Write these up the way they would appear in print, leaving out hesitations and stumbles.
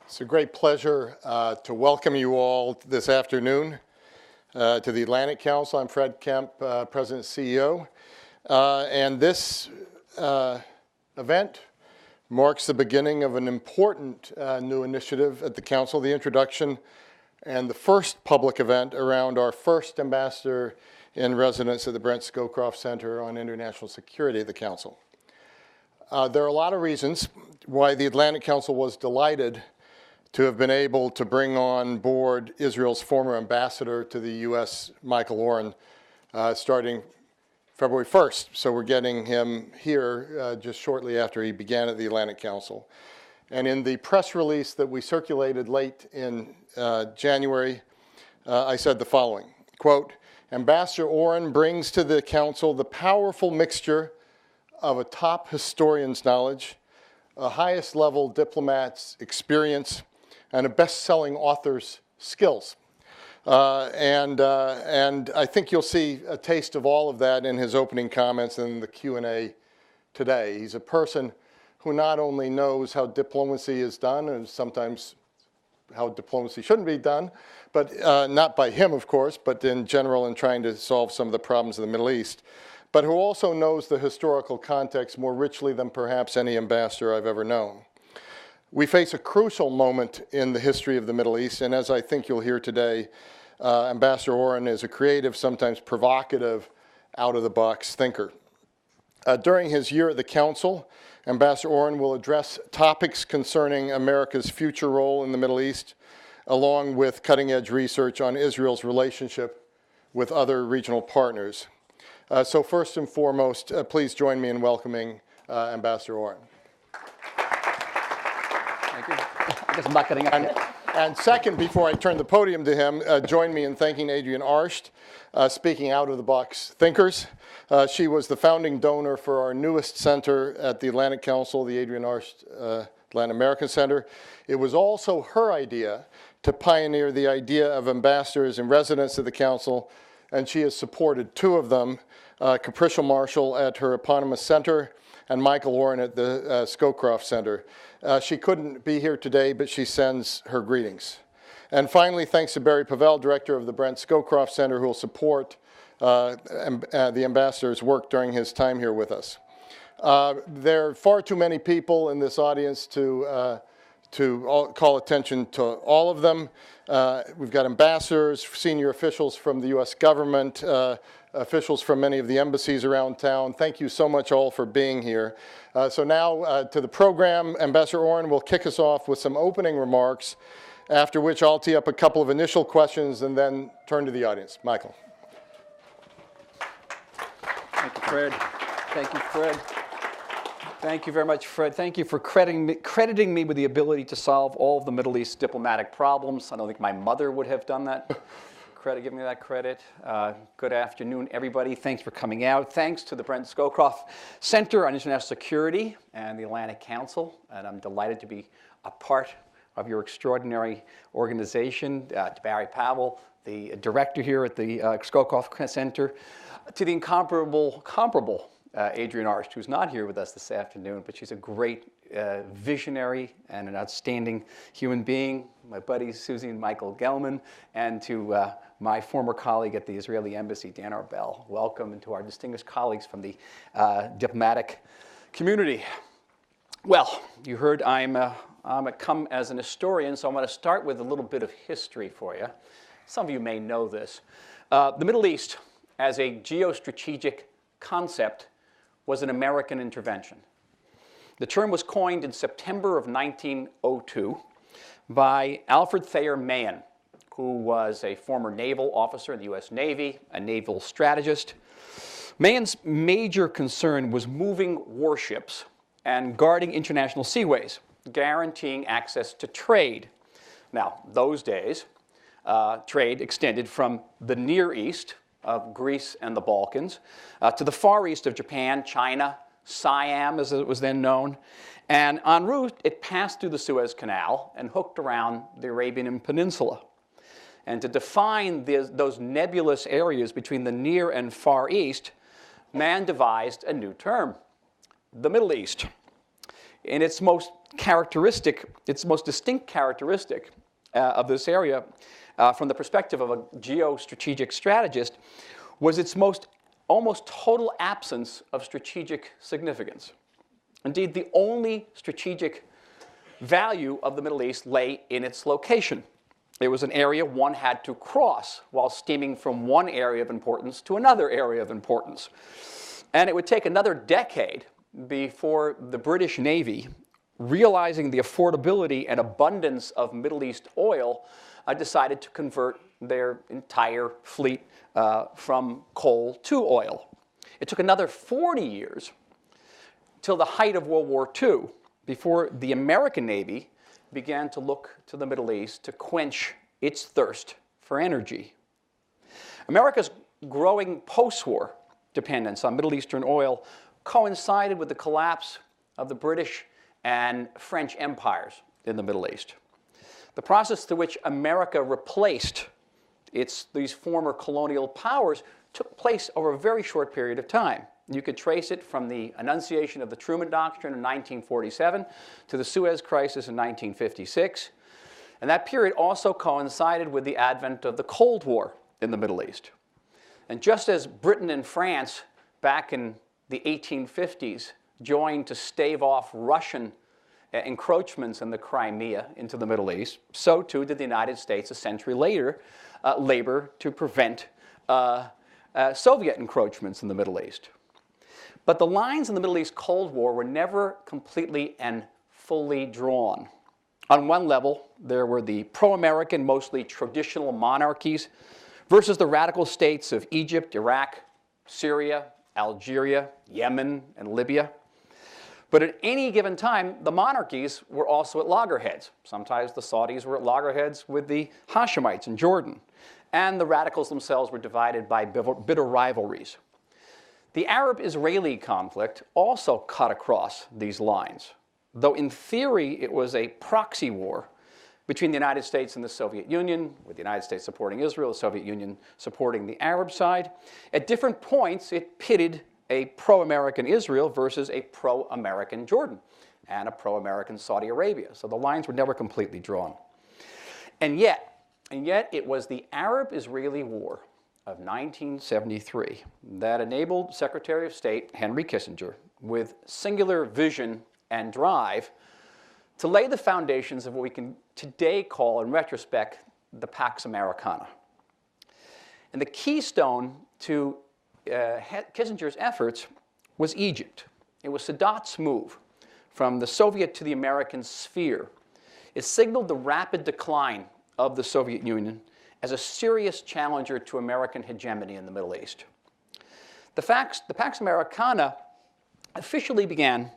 It's a great pleasure to welcome you all this afternoon to the Atlantic Council. I'm Fred Kemp, President and CEO. And this event marks the beginning of an important new initiative at the Council, the introduction and the first public event around our first ambassador in residence at the Brent Scowcroft Center on International Security at the Council. There are a lot of reasons why the Atlantic Council was delighted to have been able to bring on board Israel's former ambassador to the U.S., Michael Oren, starting February 1st. So we're getting him here just shortly after he began at the Atlantic Council. And in the press release that we circulated late in January, I said the following, quote, Ambassador Oren brings to the Council the powerful mixture of a top historian's knowledge, a highest level diplomat's experience, and a best-selling author's skills. And I think you'll see a taste of all of that in his opening comments and the Q&A today. He's a person who not only knows how diplomacy is done, and sometimes how diplomacy shouldn't be done, but not by him, of course, but in general in trying to solve some of the problems of the Middle East, but who also knows the historical context more richly than perhaps any ambassador I've ever known. We face a crucial moment in the history of the Middle East, and as I think you'll hear today, Ambassador Oren is a creative, sometimes provocative, out-of-the-box thinker. During his year at the Council, Ambassador Oren will address topics concerning America's future role in the Middle East, along with cutting-edge research on Israel's relationship with other regional partners. So first and foremost, please join me in welcoming Ambassador Oren. Thank you. I guess I'm not getting up. And second, before I turn the podium to him, join me in thanking Adrienne Arsht, speaking out-of-the-box thinkers. She was the founding donor for our newest center at the Atlantic Council, the Adrienne Arsht Waning American Center. It was also her idea to pioneer the idea of ambassadors in residence at the Council, and she has supported two of them, Capricia Marshall at her eponymous center, and Michael Oren at the Scowcroft Center. She couldn't be here today, but she sends her greetings. And finally, thanks to Barry Pavel, director of the Brent Scowcroft Center, who will support the ambassador's work during his time here with us. There are far too many people in this audience to call attention to all of them. We've got ambassadors, senior officials from the U.S. government, officials from many of the embassies around town. Thank you so much all for being here. So now to the program, Ambassador Oren will kick us off with some opening remarks, after which I'll tee up a couple of initial questions and then turn to the audience. Michael. Thank you, Fred. Thank you, Fred. Thank you very much, Fred. Thank you for crediting me with the ability to solve all of the Middle East diplomatic problems. I don't think my mother would have done that. Give me that credit. Good afternoon, everybody. Thanks for coming out. Thanks to the Brent Scowcroft Center on International Security and the Atlantic Council. And I'm delighted to be a part of your extraordinary organization. To Barry Pavel, the director here at the Scowcroft Center. To the incomparable Adrienne Arsht, who's not here with us this afternoon, but she's a great visionary and an outstanding human being. My buddy Susie and Michael Gelman, and to my former colleague at the Israeli Embassy, Dan Arbel. Welcome, and to our distinguished colleagues from the diplomatic community. Well, you heard I'm come as an historian, so I'm going to start with a little bit of history for you. Some of you may know this. The Middle East, as a geostrategic concept, was an American intervention. The term was coined in September of 1902 by Alfred Thayer Mahan, who was a former naval officer in the U.S. Navy, a naval strategist. Mahan's major concern was moving warships and guarding international seaways, guaranteeing access to trade. Now, those days, trade extended from the Near East of Greece and the Balkans to the Far East of Japan, China, Siam, as it was then known. And en route, it passed through the Suez Canal and hooked around the Arabian Peninsula. And to define those nebulous areas between the Near and Far East, man devised a new term, the Middle East. And its most distinct characteristic of this area, from the perspective of a geostrategic strategist, was its almost total absence of strategic significance. Indeed, the only strategic value of the Middle East lay in its location. It was an area one had to cross while steaming from one area of importance to another area of importance. And it would take another decade before the British Navy, realizing the affordability and abundance of Middle East oil, decided to convert their entire fleet from coal to oil. It took another 40 years till the height of World War II before the American Navy began to look to the Middle East to quench its thirst for energy. America's growing post-war dependence on Middle Eastern oil coincided with the collapse of the British and French empires in the Middle East. The process through which America replaced these former colonial powers took place over a very short period of time. You could trace it from the enunciation of the Truman Doctrine in 1947 to the Suez Crisis in 1956. And that period also coincided with the advent of the Cold War in the Middle East. And just as Britain and France back in the 1850s joined to stave off Russian encroachments in the Crimea into the Middle East, so too did the United States a century later labor to prevent Soviet encroachments in the Middle East. But the lines in the Middle East Cold War were never completely and fully drawn. On one level, there were the pro-American, mostly traditional monarchies versus the radical states of Egypt, Iraq, Syria, Algeria, Yemen, and Libya. But at any given time, the monarchies were also at loggerheads. Sometimes the Saudis were at loggerheads with the Hashemites in Jordan. And the radicals themselves were divided by bitter rivalries. The Arab-Israeli conflict also cut across these lines, though in theory it was a proxy war between the United States and the Soviet Union, with the United States supporting Israel, the Soviet Union supporting the Arab side. At different points, it pitted a pro-American Israel versus a pro-American Jordan and a pro-American Saudi Arabia. So the lines were never completely drawn. And yet it was the Arab-Israeli War of 1973 that enabled Secretary of State Henry Kissinger, with singular vision and drive, to lay the foundations of what we can today call, in retrospect, the Pax Americana. And the keystone to Kissinger's efforts was Egypt. It was Sadat's move from the Soviet to the American sphere. It signaled the rapid decline of the Soviet Union as a serious challenger to American hegemony in the Middle East. The Pax Americana officially began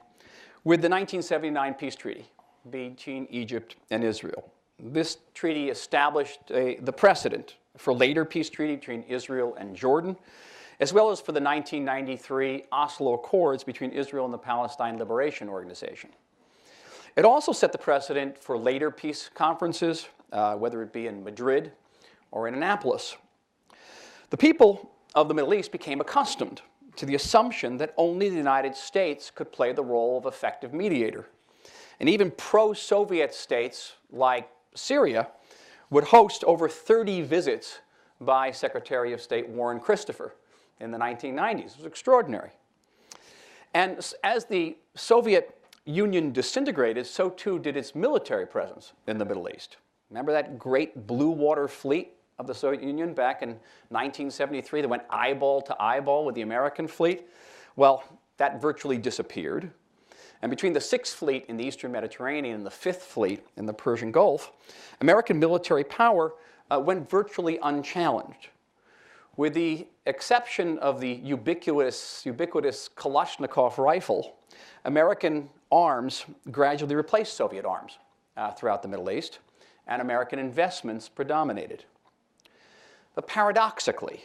with the 1979 peace treaty between Egypt and Israel. This treaty established the precedent for later peace treaty between Israel and Jordan, as well as for the 1993 Oslo Accords between Israel and the Palestine Liberation Organization. It also set the precedent for later peace conferences, whether it be in Madrid or in Annapolis. The people of the Middle East became accustomed to the assumption that only the United States could play the role of effective mediator. And even pro-Soviet states like Syria would host over 30 visits by Secretary of State Warren Christopher in the 1990s. It was extraordinary. And as the Soviet Union disintegrated, so too did its military presence in the Middle East. Remember that great blue water fleet of the Soviet Union back in 1973 that went eyeball to eyeball with the American fleet? Well, that virtually disappeared. And between the 6th Fleet in the Eastern Mediterranean and the 5th Fleet in the Persian Gulf, American military power went virtually unchallenged. With the exception of the ubiquitous Kalashnikov rifle, American arms gradually replaced Soviet arms throughout the Middle East, and American investments predominated. But paradoxically,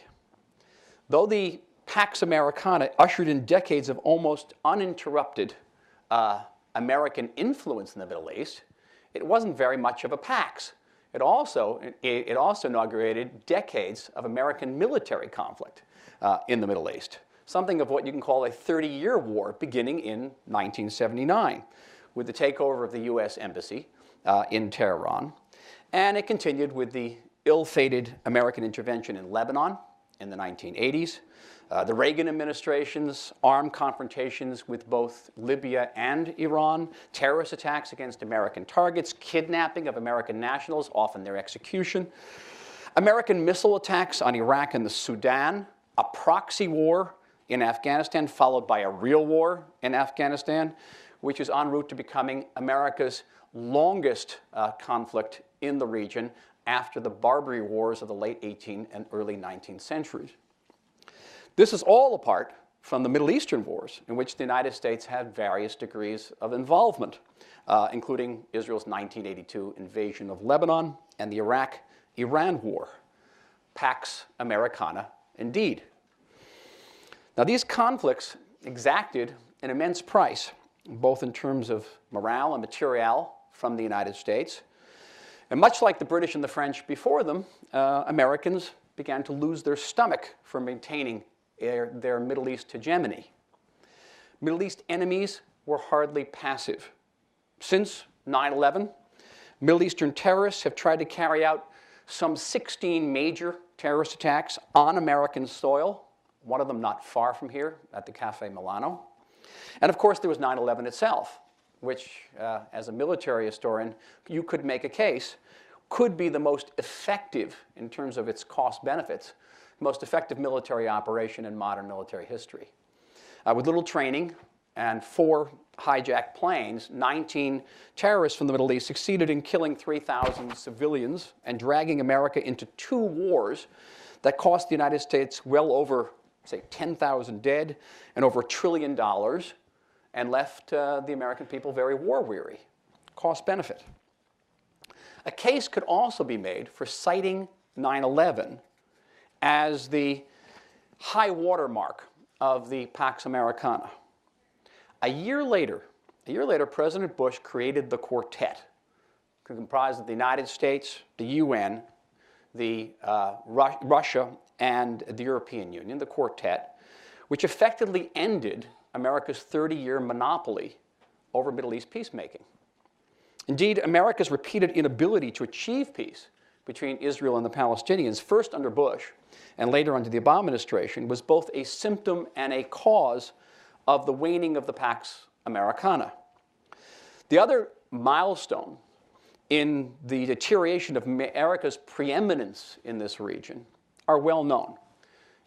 though the Pax Americana ushered in decades of almost uninterrupted American influence in the Middle East, it wasn't very much of a pax. It also inaugurated decades of American military conflict in the Middle East, something of what you can call a 30-year war beginning in 1979, with the takeover of the US Embassy in Tehran. And it continued with the ill-fated American intervention in Lebanon in the 1980s, the Reagan administration's armed confrontations with both Libya and Iran, terrorist attacks against American targets, kidnapping of American nationals, often their execution, American missile attacks on Iraq and the Sudan, a proxy war in Afghanistan followed by a real war in Afghanistan, which is en route to becoming America's longest conflict in the region after the Barbary Wars of the late 18th and early 19th centuries. This is all apart from the Middle Eastern wars, in which the United States had various degrees of involvement, including Israel's 1982 invasion of Lebanon and the Iraq-Iran war. Pax Americana, indeed. Now, these conflicts exacted an immense price, both in terms of morale and material from the United States. And much like the British and the French before them, Americans began to lose their stomach for maintaining their Middle East hegemony. Middle East enemies were hardly passive. Since 9/11, Middle Eastern terrorists have tried to carry out some 16 major terrorist attacks on American soil, one of them not far from here at the Cafe Milano. And of course, there was 9/11 itself, which, as a military historian, you could make a case, could be the most effective, in terms of its cost benefits, most effective military operation in modern military history. With little training and 4 hijacked planes, 19 terrorists from the Middle East succeeded in killing 3,000 civilians and dragging America into 2 wars that cost the United States well over, say, 10,000 dead and over $1 trillion, and left the American people very war-weary. Cost benefit. A case could also be made for citing 9/11 as the high watermark of the Pax Americana. A year later, President Bush created the Quartet, comprised of the United States, the UN, Russia, and the European Union, the Quartet, which effectively ended America's 30-year monopoly over Middle East peacemaking. Indeed, America's repeated inability to achieve peace between Israel and the Palestinians, first under Bush and later under the Obama administration, was both a symptom and a cause of the waning of the Pax Americana. The other milestone in the deterioration of America's preeminence in this region are well known.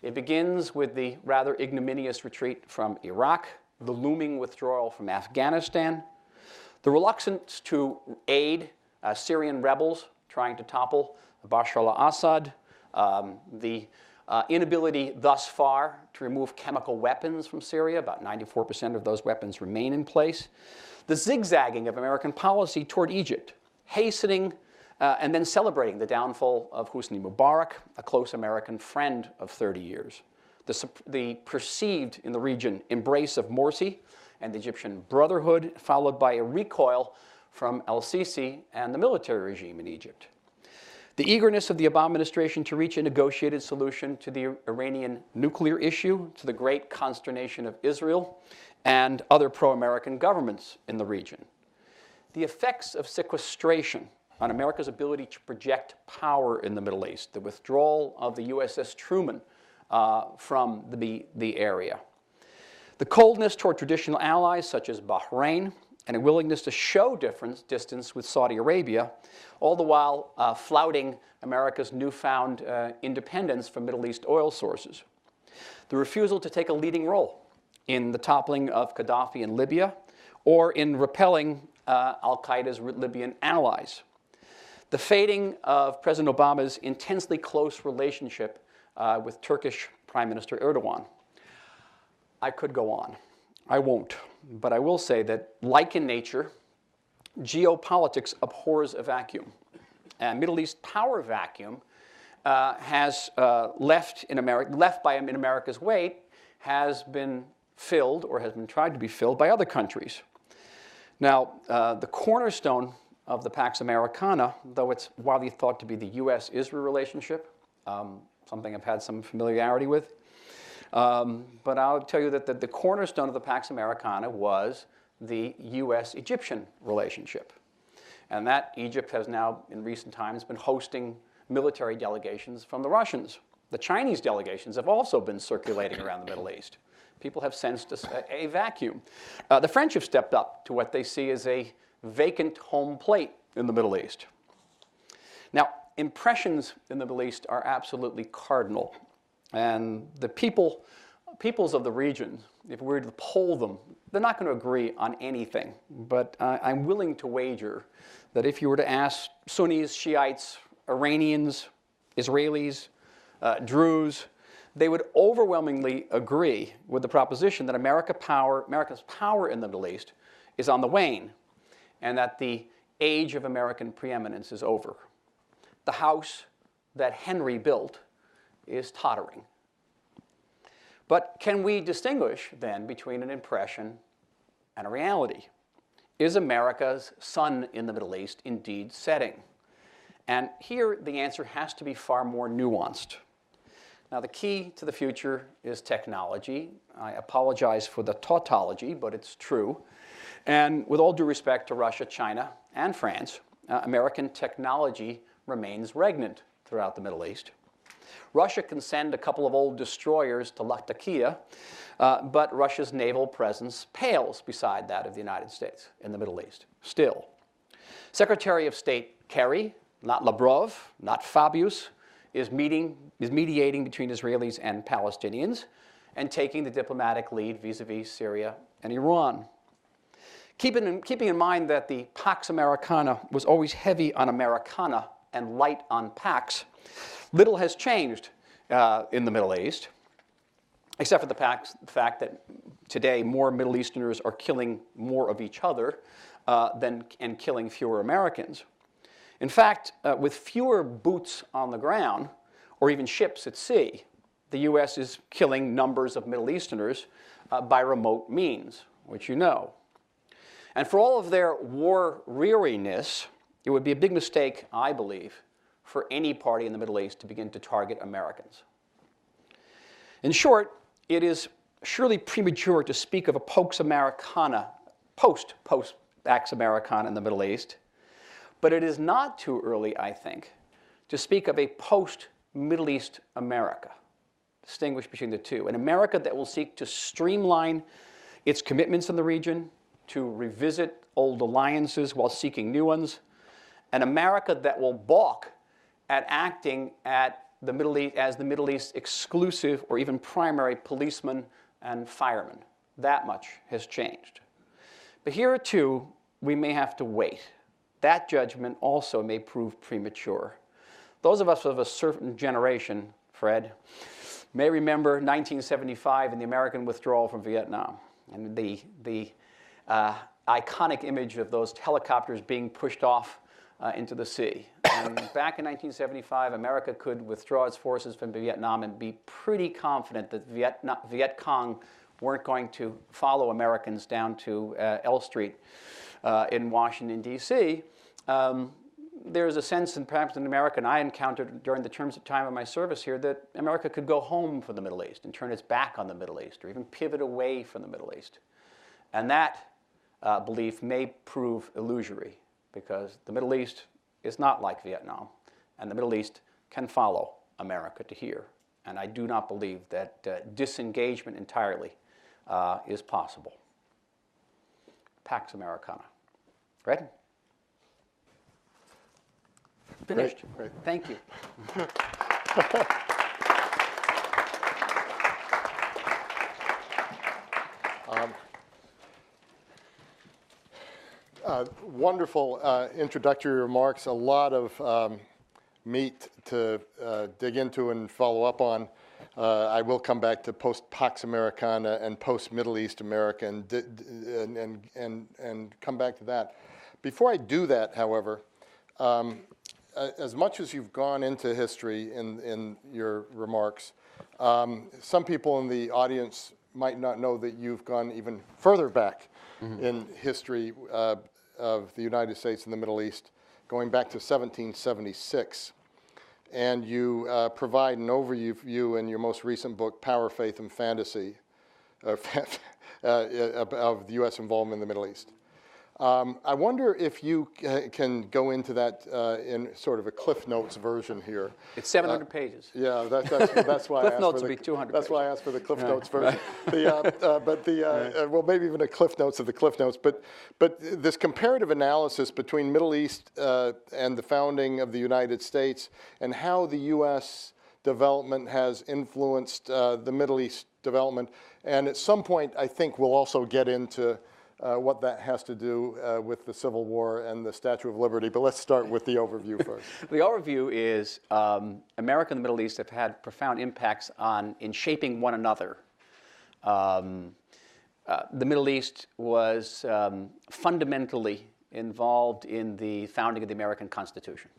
It begins with the rather ignominious retreat from Iraq, the looming withdrawal from Afghanistan, the reluctance to aid Syrian rebels trying to topple Bashar al-Assad, the inability thus far to remove chemical weapons from Syria. About 94% of those weapons remain in place. The zigzagging of American policy toward Egypt, hastening and then celebrating the downfall of Hosni Mubarak, a close American friend of 30 years. The perceived in the region embrace of Morsi and the Egyptian Brotherhood, followed by a recoil from el-Sisi and the military regime in Egypt. The eagerness of the Obama administration to reach a negotiated solution to the Iranian nuclear issue, to the great consternation of Israel and other pro-American governments in the region. The effects of sequestration on America's ability to project power in the Middle East, the withdrawal of the USS Truman from the area. The coldness toward traditional allies such as Bahrain, and a willingness to show distance with Saudi Arabia, all the while flouting America's newfound independence from Middle East oil sources. The refusal to take a leading role in the toppling of Gaddafi in Libya, or in repelling al-Qaeda's Libyan allies. The fading of President Obama's intensely close relationship with Turkish Prime Minister Erdogan. I could go on. I won't. But I will say that, like in nature, geopolitics abhors a vacuum. And Middle East power vacuum has left in America's wake, has been filled, or has been tried to be filled, by other countries. Now, the cornerstone of the Pax Americana, though it's widely thought to be the U.S.-Israel relationship, something I've had some familiarity with, but I'll tell you that the cornerstone of the Pax Americana was the U.S.-Egyptian relationship. And that Egypt has now, in recent times, been hosting military delegations from the Russians. The Chinese delegations have also been circulating around the Middle East. People have sensed a vacuum. The French have stepped up to what they see as a vacant home plate in the Middle East. Now, impressions in the Middle East are absolutely cardinal. And the peoples of the region, if we were to poll them, they're not going to agree on anything. But I'm willing to wager that if you were to ask Sunnis, Shiites, Iranians, Israelis, Druze, they would overwhelmingly agree with the proposition that America's power in the Middle East is on the wane, and that the age of American preeminence is over. The house that Henry built is tottering. But can we distinguish then between an impression and a reality? Is America's sun in the Middle East indeed setting? And here the answer has to be far more nuanced. Now, the key to the future is technology. I apologize for the tautology, but it's true. And with all due respect to Russia, China, and France, American technology remains regnant throughout the Middle East. Russia can send a couple of old destroyers to Latakia, but Russia's naval presence pales beside that of the United States in the Middle East, still. Secretary of State Kerry, not Lavrov, not Fabius, is mediating between Israelis and Palestinians and taking the diplomatic lead vis-a-vis Syria and Iran. Keeping in mind that the Pax Americana was always heavy on Americana and light on Pax, little has changed in the Middle East, except for the fact that today more Middle Easterners are killing more of each other and killing fewer Americans. In fact, with fewer boots on the ground, or even ships at sea, the U.S. is killing numbers of Middle Easterners by remote means, which you know. And for all of their war weariness, it would be a big mistake, I believe, for any party in the Middle East to begin to target Americans. In short, it is surely premature to speak of a Pax Americana, post-Pax Americana in the Middle East, but it is not too early, I think, to speak of a post-Middle East America, distinguish between the two, an America that will seek to streamline its commitments in the region, to revisit old alliances while seeking new ones, an America that will balk at acting at the Middle East as the Middle East's exclusive or even primary policeman and fireman. That much has changed. But here, too, we may have to wait. That judgment also may prove premature. Those of us of a certain generation, Fred, may remember 1975 and the American withdrawal from Vietnam, and the iconic image of those helicopters being pushed off into the sea. And back in 1975, America could withdraw its forces from Vietnam and be pretty confident that Viet Cong weren't going to follow Americans down to L Street in Washington, D.C. There's a sense, and perhaps in America, and I encountered during the terms of time of my service here, that America could go home from the Middle East and turn its back on the Middle East, or even pivot away from the Middle East. And that belief may prove illusory, because the Middle East is not like Vietnam, and the Middle East can follow America to here. And I do not believe that disengagement entirely is possible. Pax Americana. Fred? Finished. Great. Thank you. Wonderful introductory remarks, a lot of meat to dig into and follow up on. I will come back to post-Pax Americana and post-Middle East America and come back to that. Before I do that, however, as much as you've gone into history in your remarks, some people in the audience might not know that you've gone even further back in history of the United States and the Middle East, going back to 1776. And you provide an overview in your most recent book, Power, Faith, and Fantasy, of the U.S. involvement in the Middle East. I wonder if you can go into that in sort of a Cliff Notes version here. It's 700 pages. Yeah, that's why I asked Notes for will be 200 That's pages. why I asked for the Cliff Notes version. Well, maybe even a Cliff Notes of the Cliff Notes. But this comparative analysis between Middle East and the founding of the United States and how the U.S. development has influenced the Middle East development, and at some point, I think we'll also get into what that has to do with the Civil War and the Statue of Liberty. But let's start with the overview first. The overview is America and the Middle East have had profound impacts in shaping one another. The Middle East was fundamentally involved in the founding of the American Constitution.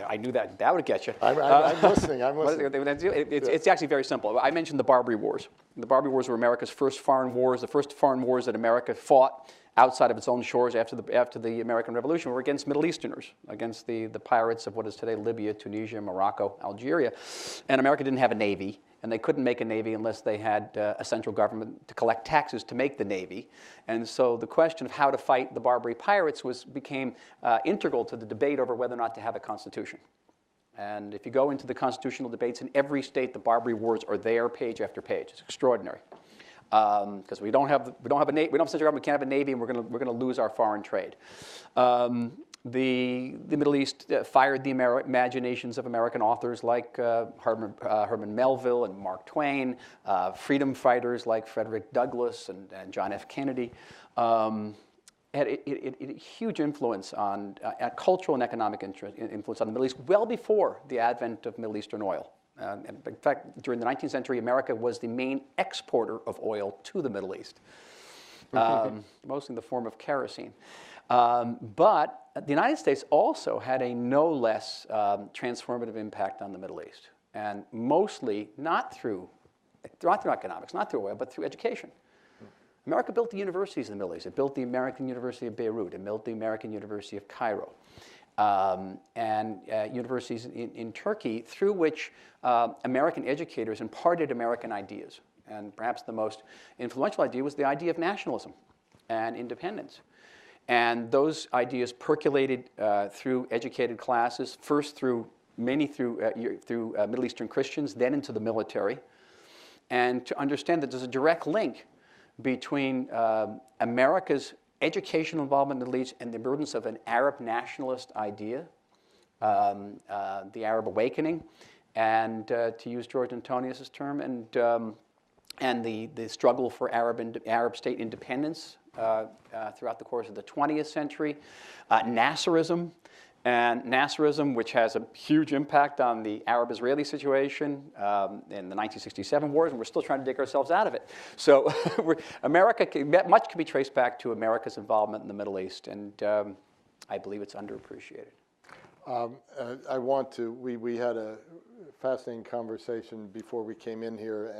I knew that would get you. I'm listening. It's actually very simple. I mentioned the Barbary Wars. The Barbary Wars were America's first foreign wars. The first foreign wars that America fought outside of its own shores after the American Revolution were against Middle Easterners, against the pirates of what is today Libya, Tunisia, Morocco, Algeria. And America didn't have a navy, and they couldn't make a navy unless they had a central government to collect taxes to make the navy. And so the question of how to fight the Barbary pirates became integral to the debate over whether or not to have a constitution. And if you go into the constitutional debates in every state, the Barbary Wars are there page after page. It's extraordinary. Because we don't have a central government, we can't have a navy, and we're going to lose our foreign trade. The Middle East fired the imaginations of American authors like Herman Melville and Mark Twain, freedom fighters like Frederick Douglass and John F. Kennedy. Had a huge influence on cultural and economic influence on the Middle East well before the advent of Middle Eastern oil. In fact, during the 19th century, America was the main exporter of oil to the Middle East, mostly in the form of kerosene. But the United States also had a no less transformative impact on the Middle East, and mostly not through economics, not through oil, but through education. America built the universities in the Middle East. It built the American University of Beirut. It built the American University of Cairo. And universities in Turkey through which American educators imparted American ideas. And perhaps the most influential idea was the idea of nationalism and independence. And those ideas percolated through educated classes, first mainly through Middle Eastern Christians, then into the military. And to understand that there's a direct link between America's educational involvement in the Middle East and the emergence of an Arab nationalist idea, the Arab awakening, and to use George Antonius's term, and the struggle for Arab state independence throughout the course of the 20th century, Nasserism. And Nasserism, which has a huge impact on the Arab-Israeli situation in the 1967 wars, and we're still trying to dig ourselves out of it. So much can be traced back to America's involvement in the Middle East, and I believe it's underappreciated. We had a fascinating conversation before we came in here,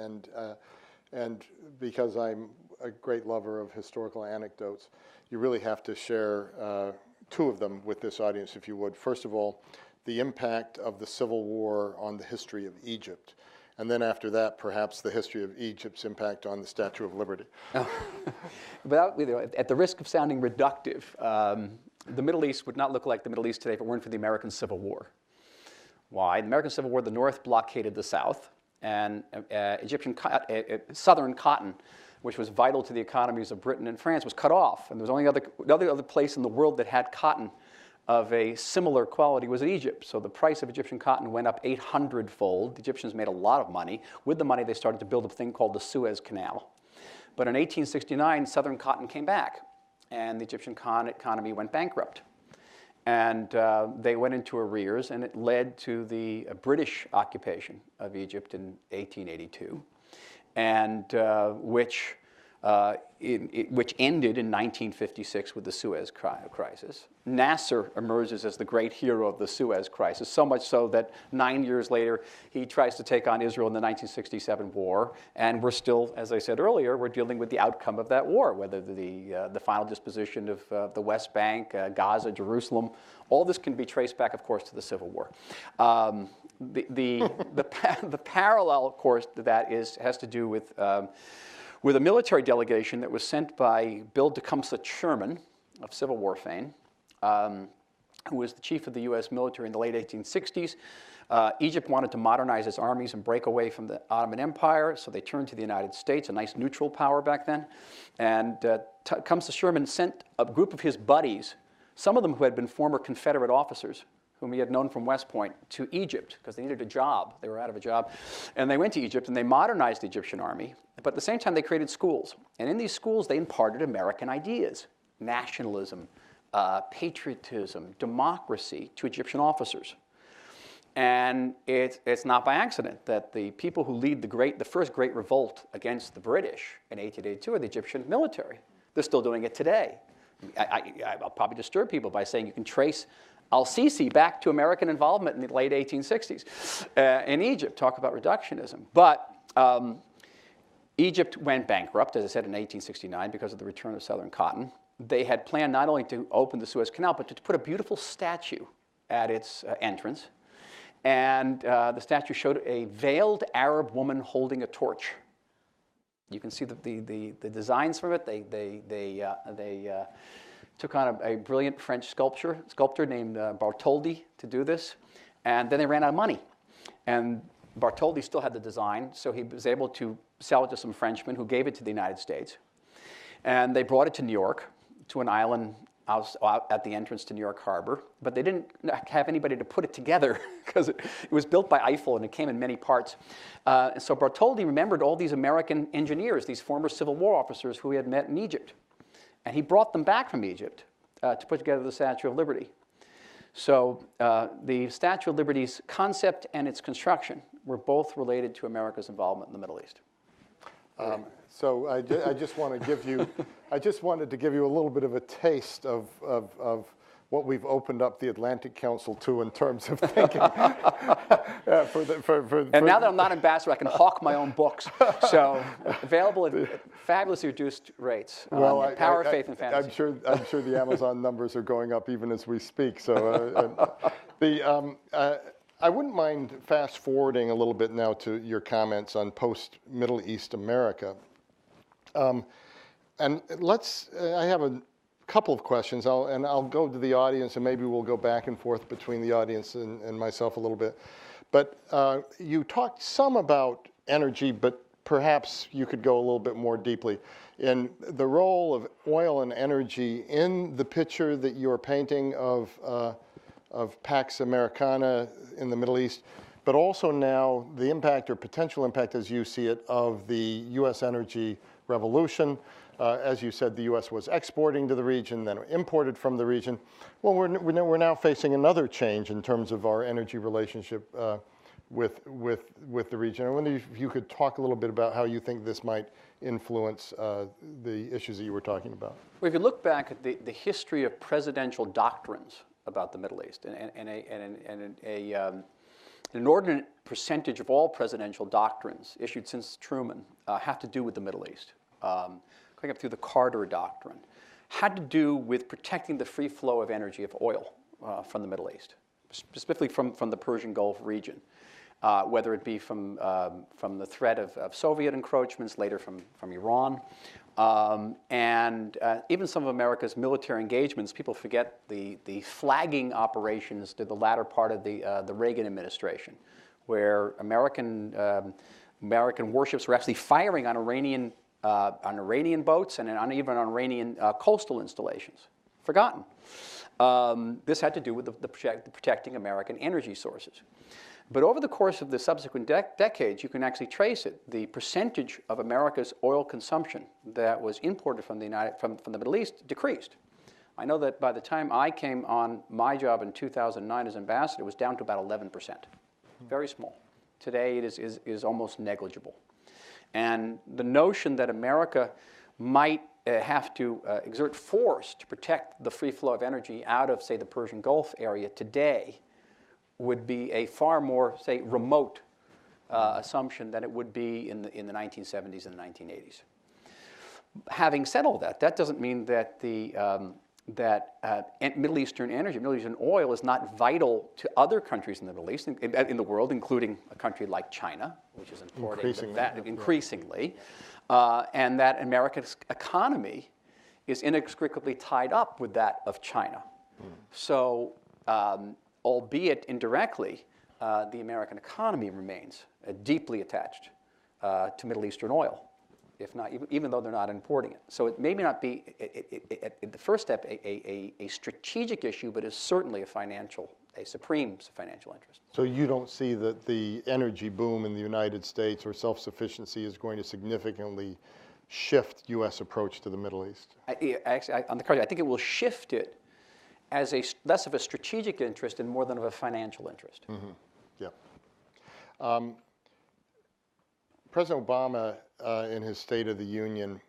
and because I'm a great lover of historical anecdotes, you really have to share two of them with this audience, if you would. First of all, the impact of the Civil War on the history of Egypt. And then after that, perhaps the history of Egypt's impact on the Statue of Liberty. At the risk of sounding reductive, the Middle East would not look like the Middle East today if it weren't for the American Civil War. Why? In the American Civil War, the North blockaded the South, and Southern cotton, which was vital to the economies of Britain and France, was cut off. And there was only other place in the world that had cotton of a similar quality was in Egypt. So the price of Egyptian cotton went up 800-fold. The Egyptians made a lot of money. With the money, they started to build a thing called the Suez Canal. But in 1869, Southern cotton came back, and the Egyptian economy went bankrupt. And they went into arrears, and it led to the British occupation of Egypt in 1882. And which ended in 1956 with the Suez Crisis. Nasser emerges as the great hero of the Suez Crisis, so much so that 9 years later, he tries to take on Israel in the 1967 war, and we're still, as I said earlier, we're dealing with the outcome of that war, whether the final disposition of the West Bank, Gaza, Jerusalem. All this can be traced back, of course, to the Civil War. the parallel, of course, to that has to do with a military delegation that was sent by Bill Tecumseh Sherman of Civil War fame, who was the chief of the U.S. military in the late 1860s. Egypt wanted to modernize its armies and break away from the Ottoman Empire, so they turned to the United States, a nice neutral power back then. And Tecumseh Sherman sent a group of his buddies, some of them who had been former Confederate officers, whom he had known from West Point, to Egypt because they needed a job. They were out of a job. And they went to Egypt and they modernized the Egyptian army. But at the same time, they created schools. And in these schools, they imparted American ideas, nationalism, patriotism, democracy to Egyptian officers. And it's not by accident that the people who lead the first great revolt against the British in 1882 are the Egyptian military. They're still doing it today. I'll probably disturb people by saying you can trace al-Sisi back to American involvement in the late 1860s in Egypt. Talk about reductionism. But Egypt went bankrupt, as I said, in 1869 because of the return of Southern cotton. They had planned not only to open the Suez Canal, but to put a beautiful statue at its entrance. And the statue showed a veiled Arab woman holding a torch. You can see the designs from it. They took on a brilliant French sculptor named Bartholdi to do this. And then they ran out of money. And Bartholdi still had the design, so he was able to sell it to some Frenchmen who gave it to the United States. And they brought it to New York, to an island out at the entrance to New York Harbor. But they didn't have anybody to put it together because it was built by Eiffel and it came in many parts. And so Bartholdi remembered all these American engineers, these former Civil War officers who he had met in Egypt. And he brought them back from Egypt to put together the Statue of Liberty. So the Statue of Liberty's concept and its construction were both related to America's involvement in the Middle East. So I just want to give you, I just wanted to give you a little bit of a taste of what we've opened up the Atlantic Council to in terms of thinking. And now that I'm not ambassador, I can hawk my own books. So available at fabulously reduced rates. Well, Power, Faith, and Fantasy. I'm sure the Amazon numbers are going up even as we speak. So I wouldn't mind fast forwarding a little bit now to your comments on post-Middle East America. And I have a couple of questions, I'll go to the audience, and maybe we'll go back and forth between the audience and myself a little bit. But you talked some about energy, but perhaps you could go a little bit more deeply in the role of oil and energy in the picture that you're painting of Pax Americana in the Middle East, but also now the impact or potential impact, as you see it, of the U.S. energy revolution. As you said, the U.S. was exporting to the region, then imported from the region. Well, we're now facing another change in terms of our energy relationship with the region. I wonder if you could talk a little bit about how you think this might influence the issues that you were talking about. Well, if you look back at the history of presidential doctrines about the Middle East, and an inordinate percentage of all presidential doctrines issued since Truman have to do with the Middle East. Going up through the Carter Doctrine, had to do with protecting the free flow of energy, of oil, from the Middle East, specifically from the Persian Gulf region, whether it be from the threat of Soviet encroachments, later from Iran, and even some of America's military engagements. People forget the flagging operations to the latter part of the Reagan administration, where American warships were actually firing on Iranian boats and even on Iranian coastal installations. Forgotten. This had to do with the protecting American energy sources. But over the course of the subsequent decades, you can actually trace it. The percentage of America's oil consumption that was imported from the Middle East decreased. I know that by the time I came on my job in 2009 as ambassador, it was down to about 11%. Very small. Today, it is almost negligible. And the notion that America might have to exert force to protect the free flow of energy out of, say, the Persian Gulf area today would be a far more, say, remote assumption than it would be in the 1970s and the 1980s. Having said all that, that doesn't mean that the Middle Eastern energy, Middle Eastern oil is not vital to other countries in the Middle East, in the world, including a country like China, which is importing increasingly, and that America's economy is inextricably tied up with that of China. So, albeit indirectly, the American economy remains deeply attached to Middle Eastern oil, if not, even though they're not importing it. So it may not be, at the first step, a strategic issue, but is certainly a supreme financial interest. So you don't see that the energy boom in the United States or self-sufficiency is going to significantly shift U.S. approach to the Middle East? Actually, on the contrary, I think it will shift it as less of a strategic interest and more than of a financial interest. Mm-hmm. Yeah. President Obama, in his State of the Union,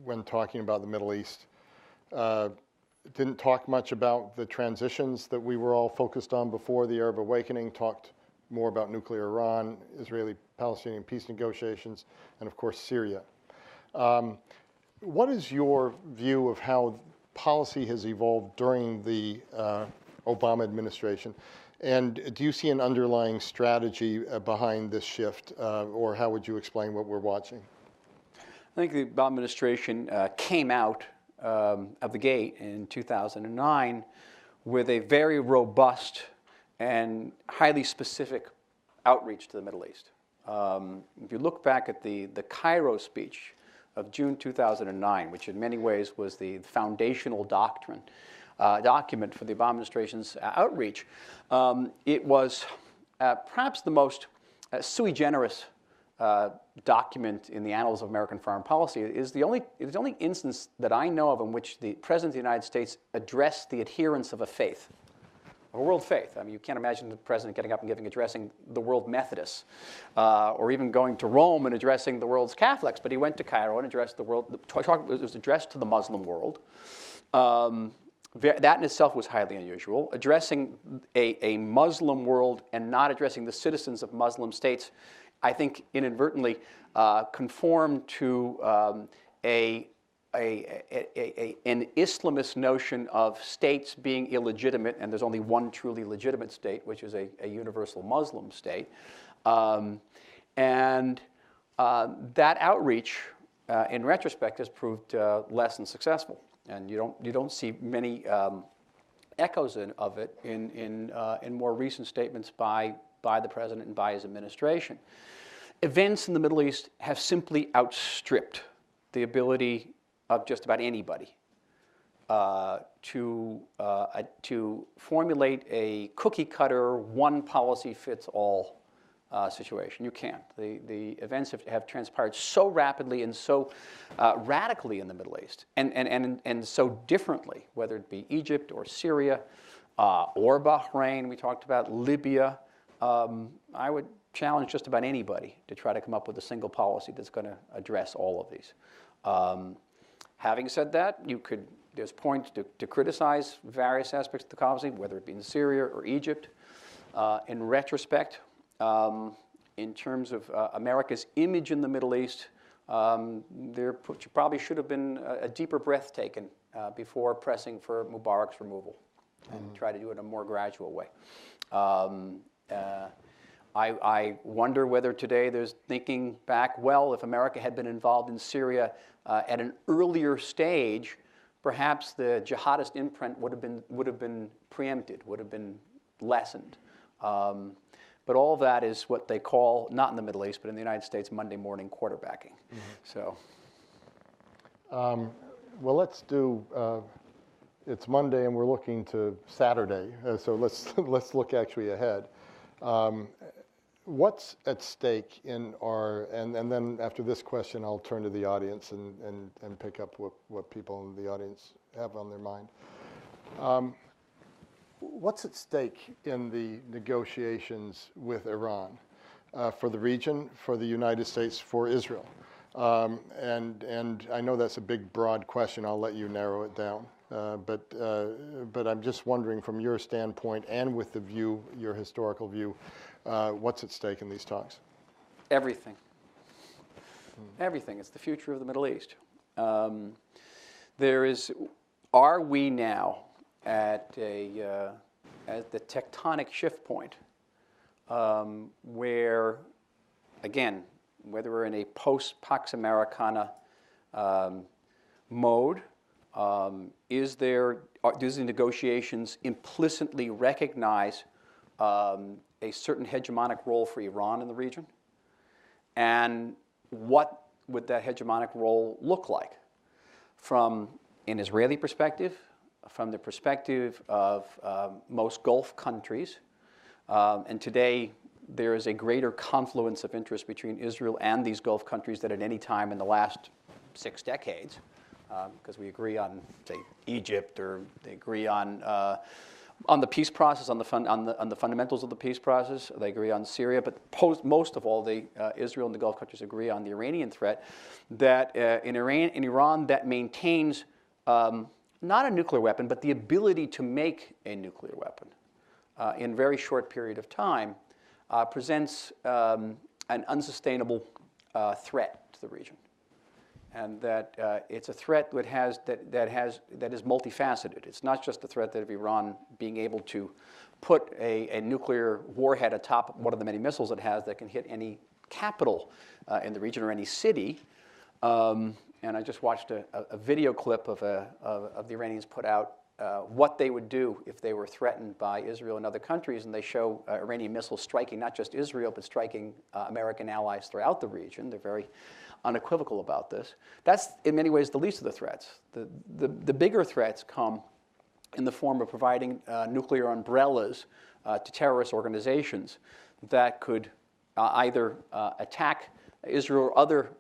when talking about the Middle East, didn't talk much about the transitions that we were all focused on before the Arab Awakening, talked more about nuclear Iran, Israeli-Palestinian peace negotiations, and of course Syria. What is your view of how policy has evolved during the Obama administration? And do you see an underlying strategy behind this shift, or how would you explain what we're watching? I think the Obama administration came out of the gate in 2009 with a very robust and highly specific outreach to the Middle East. If you look back at the Cairo speech of June 2009, which in many ways was the foundational document for the Obama administration's outreach, it was perhaps the most sui generis document in the annals of American foreign policy. It is the only instance that I know of in which the President of the United States addressed the adherents of a faith, a world faith. I mean, you can't imagine the President getting up and addressing the world Methodists, or even going to Rome and addressing the world's Catholics, but he went to Cairo and addressed the world. It was addressed to the Muslim world. That in itself was highly unusual. Addressing a Muslim world and not addressing the citizens of Muslim states, I think inadvertently conformed to an Islamist notion of states being illegitimate, and there's only one truly legitimate state, which is a universal Muslim state. And that outreach, in retrospect, has proved less than successful. And you don't see many echoes of it in more recent statements by the president and by his administration. Events in the Middle East have simply outstripped the ability of just about anybody to formulate a cookie-cutter, one policy fits all situation. You can't. The events have transpired so rapidly and so radically in the Middle East, and so differently, whether it be Egypt or Syria or Bahrain. We talked about Libya. I would challenge just about anybody to try to come up with a single policy that's going to address all of these. Having said that, there's points to criticize various aspects of the policy, whether it be in Syria or Egypt. In retrospect, in terms of America's image in the Middle East, there probably should have been a deeper breath taken before pressing for Mubarak's removal, and try to do it in a more gradual way. I wonder whether today there's thinking back, well, if America had been involved in Syria at an earlier stage, perhaps the jihadist imprint would have been preempted, would have been lessened. But all that is what they call, not in the Middle East, but in the United States, Monday morning quarterbacking. So, well, let's do. It's Monday, and we're looking to Saturday. So let's look actually ahead. What's at stake in our, and then after this question, I'll turn to the audience and pick up what people in the audience have on their mind. What's at stake in the negotiations with Iran for the region, for the United States, for Israel? And I know that's a big, broad question. I'll let you narrow it down. But I'm just wondering, from your standpoint and with the view, your historical view, what's at stake in these talks? Everything. Everything. It's the future of the Middle East. There is are we now at the tectonic shift point where, again, whether we're in a post-Pax Americana mode, do the negotiations implicitly recognize a certain hegemonic role for Iran in the region? And what would that hegemonic role look like from an Israeli perspective, from the perspective of most Gulf countries? And today, there is a greater confluence of interest between Israel and these Gulf countries than at any time in the last 6 decades, because we agree on, say, Egypt, or they agree on the peace process, on the fundamentals of the peace process. They agree on Syria, but most of all, Israel and the Gulf countries agree on the Iranian threat. That in Iran, that maintains not a nuclear weapon, but the ability to make a nuclear weapon in a very short period of time, presents an unsustainable threat to the region, and that it's a threat that is multifaceted. It's not just the threat that of Iran being able to put a nuclear warhead atop one of the many missiles it has that can hit any capital in the region or any city. And I just watched a video clip of the Iranians put out what they would do if they were threatened by Israel and other countries, and they show Iranian missiles striking not just Israel, but striking American allies throughout the region. They're very unequivocal about this. That's, in many ways, the least of the threats. The bigger threats come in the form of providing nuclear umbrellas to terrorist organizations that could either attack Israel or other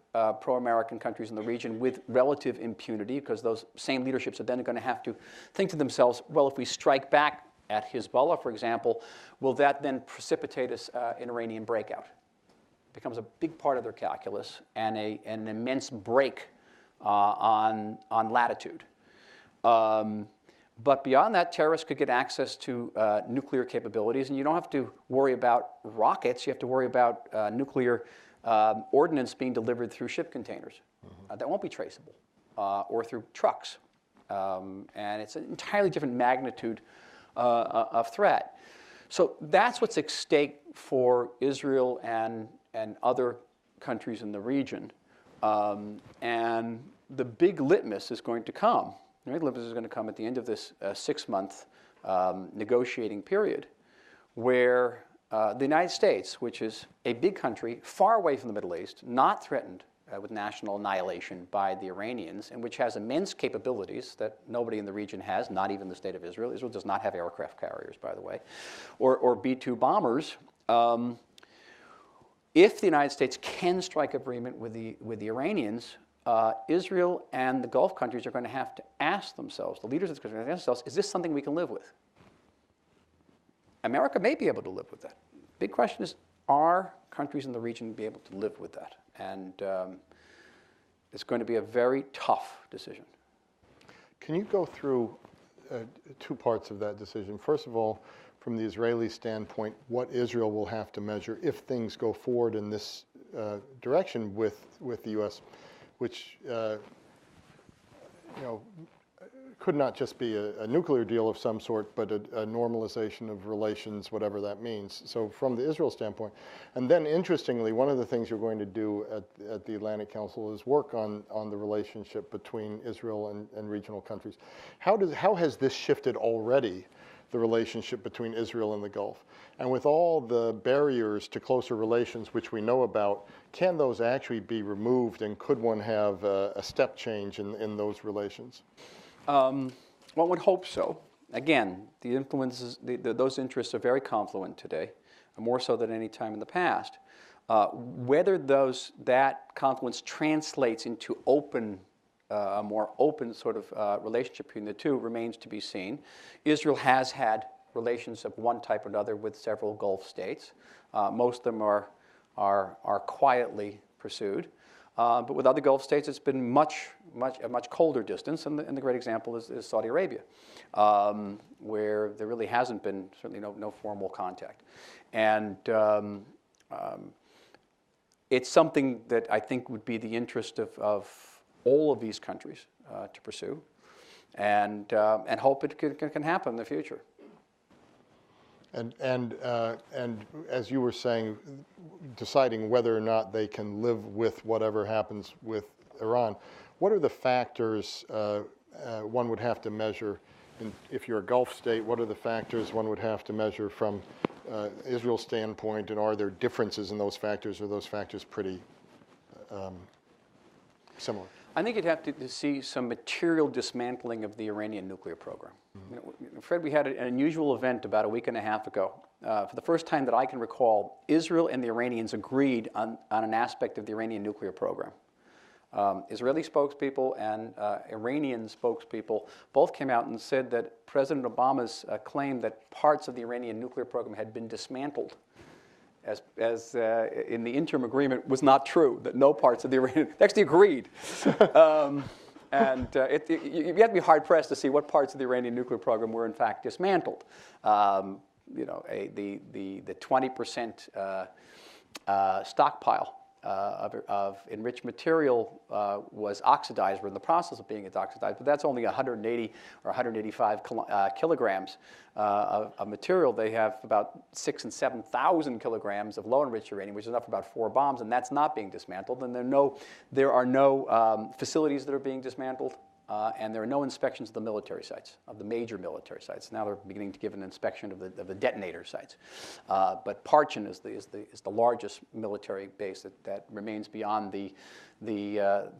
pro-American countries in the region with relative impunity, because those same leaderships are then going to have to think to themselves, well, if we strike back at Hezbollah, for example, will that then precipitate an Iranian breakout? It becomes a big part of their calculus and an immense break on latitude. But beyond that, terrorists could get access to nuclear capabilities, and you don't have to worry about rockets. You have to worry about nuclear ordnance being delivered through ship containers. That won't be traceable, or through trucks. And it's an entirely different magnitude of threat. So that's what's at stake for Israel and other countries in the region. And the big litmus is going to come. The big litmus is going to come at the end of this 6-month negotiating period, where the United States, which is a big country far away from the Middle East, not threatened with national annihilation by the Iranians, and which has immense capabilities that nobody in the region has, not even the state of Israel. Israel does not have aircraft carriers, by the way, or B-2 bombers. If the United States can strike agreement with the Iranians, Israel and the Gulf countries are going to have to ask themselves, the leaders of the countries are going to ask themselves, is this something we can live with? America may be able to live with that. Big question is, are countries in the region be able to live with that? And it's going to be a very tough decision. Can you go through 2 parts of that decision? First of all, from the Israeli standpoint, what Israel will have to measure if things go forward in this direction with the U.S., which could not just be a nuclear deal of some sort, but a normalization of relations, whatever that means. So from the Israel standpoint. And then interestingly, one of the things you're going to do at the Atlantic Council is work on the relationship between Israel and regional countries. How has this shifted already, the relationship between Israel and the Gulf? And with all the barriers to closer relations, which we know about, can those actually be removed, and could one have a step change in those relations? One would hope so. Again, the influences, those interests are very confluent today, more so than any time in the past. Whether that confluence translates into a more open sort of relationship between the two remains to be seen. Israel has had relations of one type or another with several Gulf states. Most of them are quietly pursued. But with other Gulf states, it's been a much colder distance, and the great example is Saudi Arabia, where there really hasn't been certainly no formal contact. And it's something that I think would be the interest of all of these countries to pursue. and hope it can happen in the future. And as you were saying, deciding whether or not they can live with whatever happens with Iran, what are the factors one would have to measure? If you're a Gulf state, what are the factors one would have to measure from Israel's standpoint, and are there differences in those factors, or are those factors pretty similar? I think you'd have to see some material dismantling of the Iranian nuclear program. Fred, we had an unusual event about a week and a half ago. For the first time that I can recall, Israel and the Iranians agreed on an aspect of the Iranian nuclear program. Israeli spokespeople and Iranian spokespeople both came out and said that President Obama's claim that parts of the Iranian nuclear program had been dismantled as in the interim agreement was not true, that no parts of the Iranian, they actually agreed. You have to be hard-pressed to see what parts of the Iranian nuclear program were in fact dismantled. The 20% stockpile of enriched material was oxidized, or in the process of being oxidized, but that's only 180 or 185 kilograms of material. They have about 6,000 and 7,000 kilograms of low-enriched uranium, which is enough for about 4 bombs, and that's not being dismantled. And there are no facilities that are being dismantled, and there are no inspections of the military sites, of the major military sites. Now they're beginning to give an inspection of the detonator sites. But Parchin is the largest military base that remains beyond the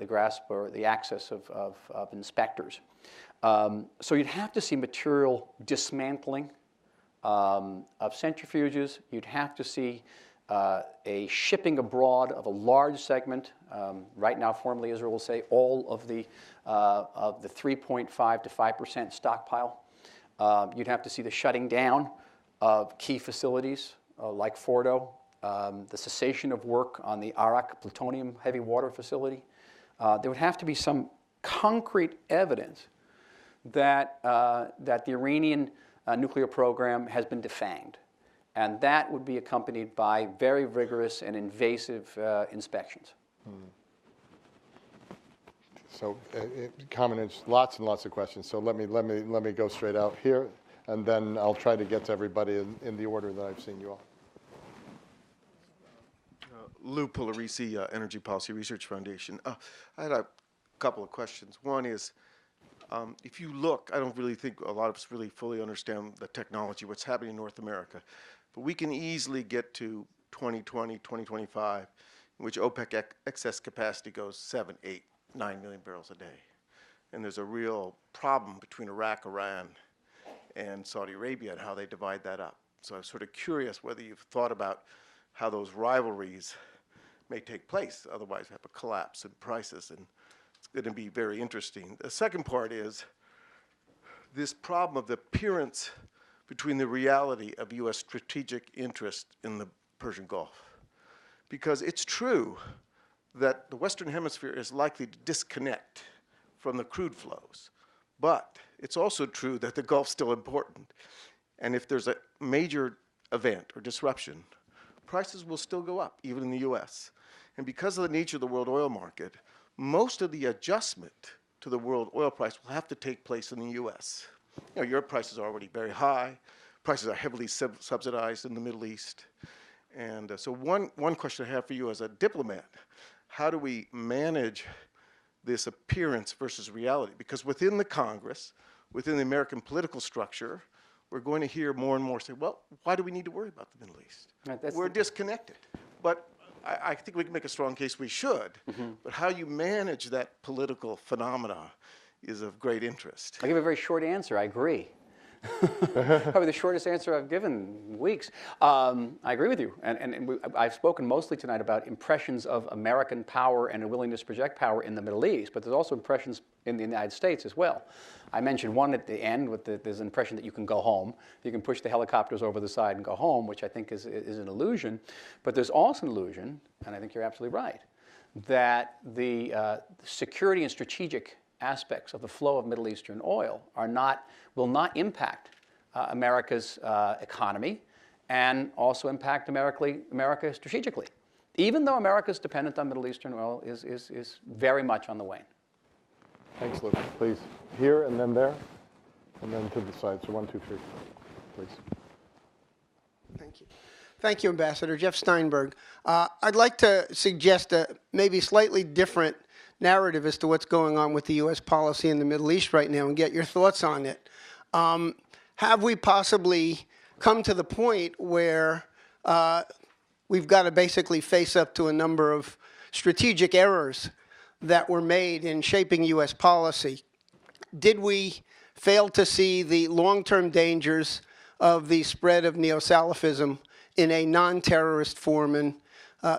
grasp or the access of inspectors. So you'd have to see material dismantling of centrifuges. You'd have to see a shipping abroad of a large segment. Right now, formally, Israel will say all of the 3.5 to 5% stockpile. You'd have to see the shutting down of key facilities like Fordo, the cessation of work on the Arak plutonium heavy water facility. There would have to be some concrete evidence that the Iranian nuclear program has been defanged. And that would be accompanied by very rigorous and invasive inspections. So, comments, lots and lots of questions. So let me go straight out here, and then I'll try to get to everybody in the order that I've seen you all. Lou Pularisi, Energy Policy Research Foundation. I had a couple of questions. One is, if you look, I don't really think a lot of us really fully understand the technology, what's happening in North America. But we can easily get to 2020, 2025, in which OPEC excess capacity goes 7, 8, 9 million barrels a day. And there's a real problem between Iraq, Iran, and Saudi Arabia and how they divide that up. So I'm sort of curious whether you've thought about how those rivalries may take place, otherwise have a collapse in prices, and it's going to be very interesting. The second part is this problem of the appearance between the reality of U.S. strategic interest in the Persian Gulf. Because it's true that the Western Hemisphere is likely to disconnect from the crude flows, but it's also true that the Gulf's still important. And if there's a major event or disruption, prices will still go up, even in the U.S. And because of the nature of the world oil market, most of the adjustment to the world oil price will have to take place in the U.S. You know, your prices are already very high. Prices are heavily subsidized in the Middle East. And so one question I have for you as a diplomat, how do we manage this appearance versus reality? Because within the Congress, within the American political structure, we're going to hear more and more say, well, why do we need to worry about the Middle East? Right, we're disconnected. But I think we can make a strong case we should. Mm-hmm. But how you manage that political phenomena is of great interest. I'll give a very short answer. I agree. Probably the shortest answer I've given in weeks. I agree with you. I've spoken mostly tonight about impressions of American power and a willingness to project power in the Middle East, but there's also impressions in the United States as well. I mentioned one at the end, there's an impression that you can go home. You can push the helicopters over the side and go home, which I think is an illusion. But there's also an illusion, and I think you're absolutely right, that the security and strategic aspects of the flow of Middle Eastern oil will not impact America's economy and also impact America strategically. Even though America's dependent on Middle Eastern oil is very much on the wane. Thanks, Luke. Please, here and then there, and then to the side. So 1, 2, 3, please. Thank you. Thank you, Ambassador. Jeff Steinberg. I'd like to suggest a maybe slightly different narrative as to what's going on with the U.S. policy in the Middle East right now and get your thoughts on it. Have we possibly come to the point where we've got to basically face up to a number of strategic errors that were made in shaping U.S. policy? Did we fail to see the long-term dangers of the spread of neo-Salafism in a non-terrorist form and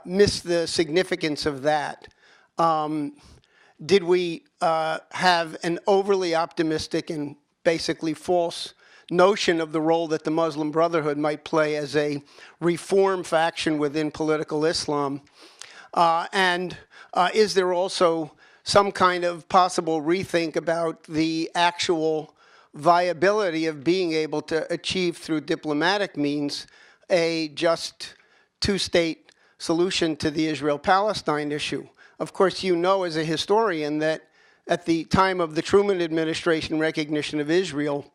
miss the significance of that? Did we have an overly optimistic and basically false notion of the role that the Muslim Brotherhood might play as a reform faction within political Islam? And is there also some kind of possible rethink about the actual viability of being able to achieve through diplomatic means a just two-state solution to the Israel-Palestine issue? Of course, you know as a historian that at the time of the Truman administration recognition of Israel,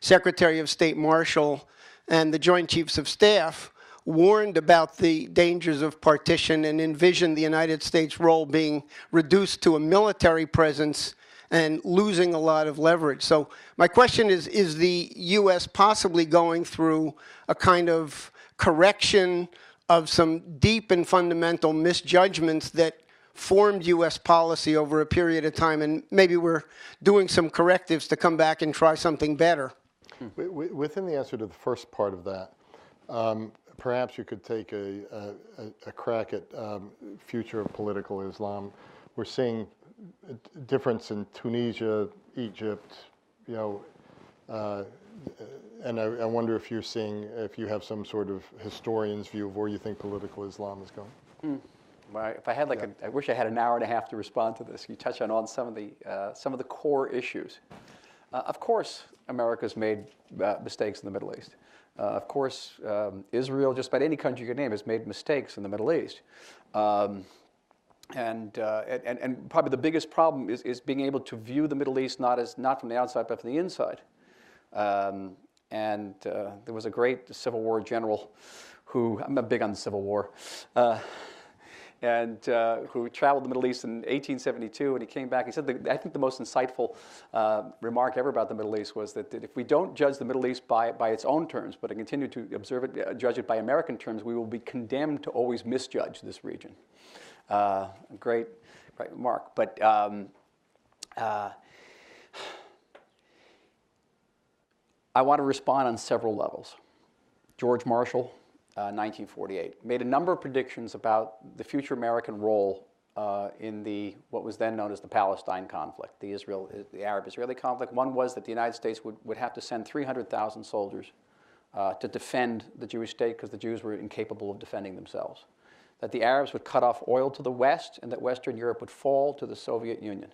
Secretary of State Marshall and the Joint Chiefs of Staff warned about the dangers of partition and envisioned the United States role being reduced to a military presence and losing a lot of leverage. So my question is the U.S. possibly going through a kind of correction of some deep and fundamental misjudgments that formed U.S. policy over a period of time, and maybe we're doing some correctives to come back and try something better? Within the answer to the first part of that, perhaps you could take a crack at future of political Islam. We're seeing a difference in Tunisia, Egypt, and I wonder if if you have some sort of historian's view of where you think political Islam is going. Well, if I had I wish I had an hour and a half to respond to this. You touch on some of the core issues. Of course, America's made mistakes in the Middle East. Of course, Israel, just about any country you could name, has made mistakes in the Middle East. And probably the biggest problem is being able to view the Middle East not from the outside but from the inside. There was a great Civil War general who, I'm not big on the Civil War, who traveled the Middle East in 1872, and he came back. He said, I think the most insightful remark ever about the Middle East was that if we don't judge the Middle East by its own terms, but continue to judge it by American terms, we will be condemned to always misjudge this region. Great remark. But I want to respond on several levels. George Marshall, 1948, made a number of predictions about the future American role in what was then known as the Palestine conflict, the Arab-Israeli conflict. One was that the United States would have to send 300,000 soldiers to defend the Jewish state because the Jews were incapable of defending themselves. That the Arabs would cut off oil to the west and that Western Europe would fall to the Soviet Union.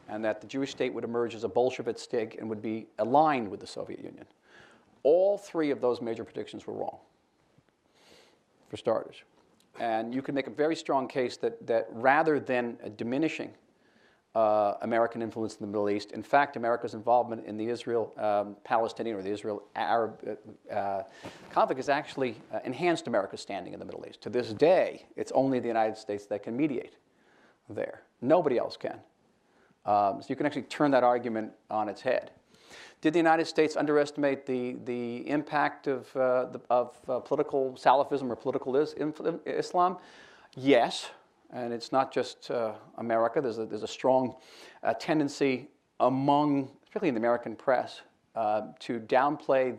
And that the Jewish state would emerge as a Bolshevik state and would be aligned with the Soviet Union. All three of those major predictions were wrong, for starters. And you can make a very strong case that rather than diminishing American influence in the Middle East, in fact, America's involvement in the Israel-Palestinian or the Israel-Arab conflict has actually enhanced America's standing in the Middle East. To this day, it's only the United States that can mediate there. Nobody else can. So you can actually turn that argument on its head. Did the United States underestimate the impact of political Salafism or political Islam? Yes, and it's not just America. There's a strong tendency among, particularly in the American press, to downplay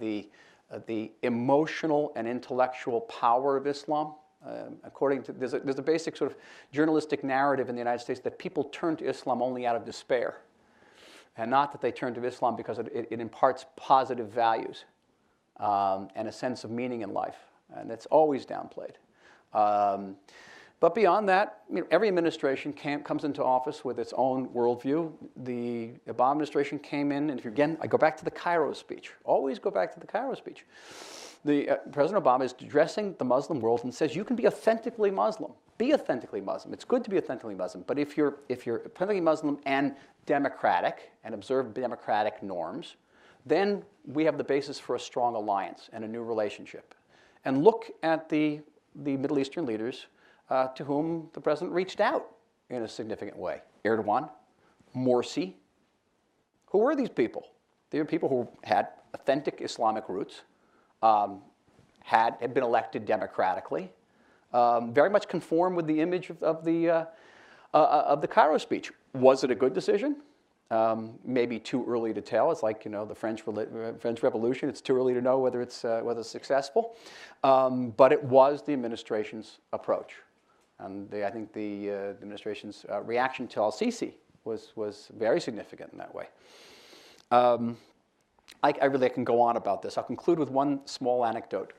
the emotional and intellectual power of Islam. There's a basic sort of journalistic narrative in the United States that people turn to Islam only out of despair, and not that they turn to Islam because it imparts positive values and a sense of meaning in life, and it's always downplayed. But beyond that, every administration comes into office with its own worldview. The Obama administration came in, and again, I go back to the Cairo speech. Always go back to the Cairo speech. President Obama is addressing the Muslim world and says, you can be authentically Muslim. Be authentically Muslim. It's good to be authentically Muslim. But if you're authentically Muslim and democratic and observe democratic norms, then we have the basis for a strong alliance and a new relationship. And look at the Middle Eastern leaders to whom the president reached out in a significant way. Erdogan, Morsi. Who were these people? They were people who had authentic Islamic roots, had been elected democratically, very much conform with the image of the Cairo speech. Was it a good decision? Maybe too early to tell. It's like the French Revolution. It's too early to know whether it's successful. But it was the administration's approach, and I think the administration's reaction to al-Sisi was very significant in that way. I really can go on about this. I'll conclude with one small anecdote.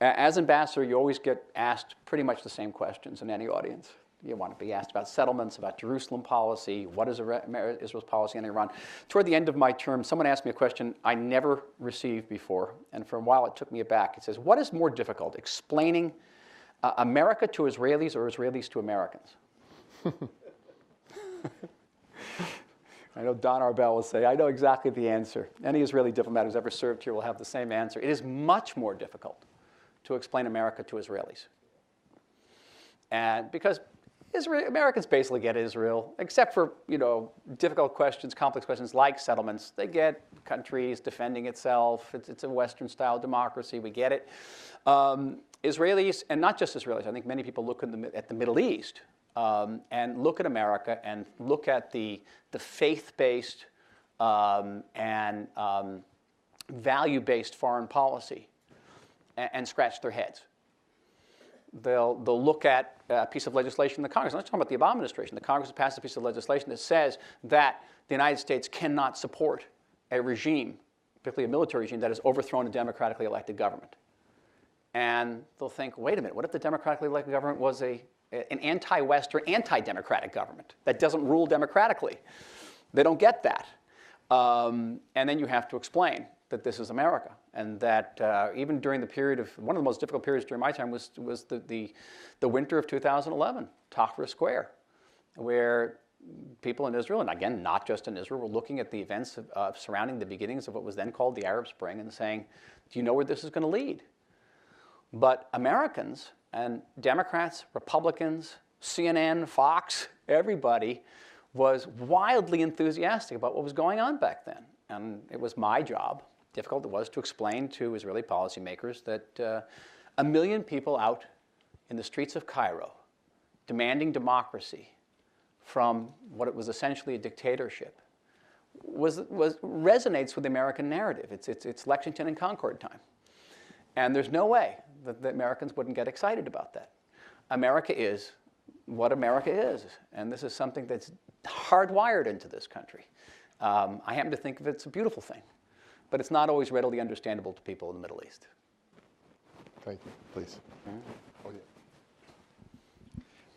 As ambassador, you always get asked pretty much the same questions in any audience. You want to be asked about settlements, about Jerusalem policy, what is Israel's policy on Iran. Toward the end of my term, someone asked me a question I never received before, and for a while it took me aback. It says, what is more difficult, explaining America to Israelis or Israelis to Americans? I know Don Arbel will say, I know exactly the answer. Any Israeli diplomat who's ever served here will have the same answer. It is much more difficult to explain America to Israelis. And because Americans basically get Israel, except for difficult questions, complex questions like settlements. They get countries defending itself. It's a Western-style democracy. We get it. Israelis, and not just Israelis, I think many people look at the Middle East and look at America and look at the faith-based and value-based foreign policy and scratch their heads. They'll look at a piece of legislation in the Congress. I'm not talking about the Obama administration. The Congress has passed a piece of legislation that says that the United States cannot support a regime, particularly a military regime, that has overthrown a democratically elected government. And they'll think, wait a minute, what if the democratically elected government was an anti-Western, anti-democratic government that doesn't rule democratically? They don't get that. And then you have to explain that this is America, and that even during the period of, one of the most difficult periods during my time was the winter of 2011, Tahrir Square, where people in Israel, and again, not just in Israel, were looking at the events surrounding the beginnings of what was then called the Arab Spring and saying, do you know where this is going to lead? But Americans and Democrats, Republicans, CNN, Fox, everybody was wildly enthusiastic about what was going on back then. And it was my job, difficult it was, to explain to Israeli policymakers that 1 million people out in the streets of Cairo demanding democracy from what it was essentially a dictatorship resonates with the American narrative. It's Lexington and Concord time. And there's no way that the Americans wouldn't get excited about that. America is what America is, and this is something that's hardwired into this country. I happen to think of it as a beautiful thing, but it's not always readily understandable to people in the Middle East. Thank you. Please. Oh, yeah.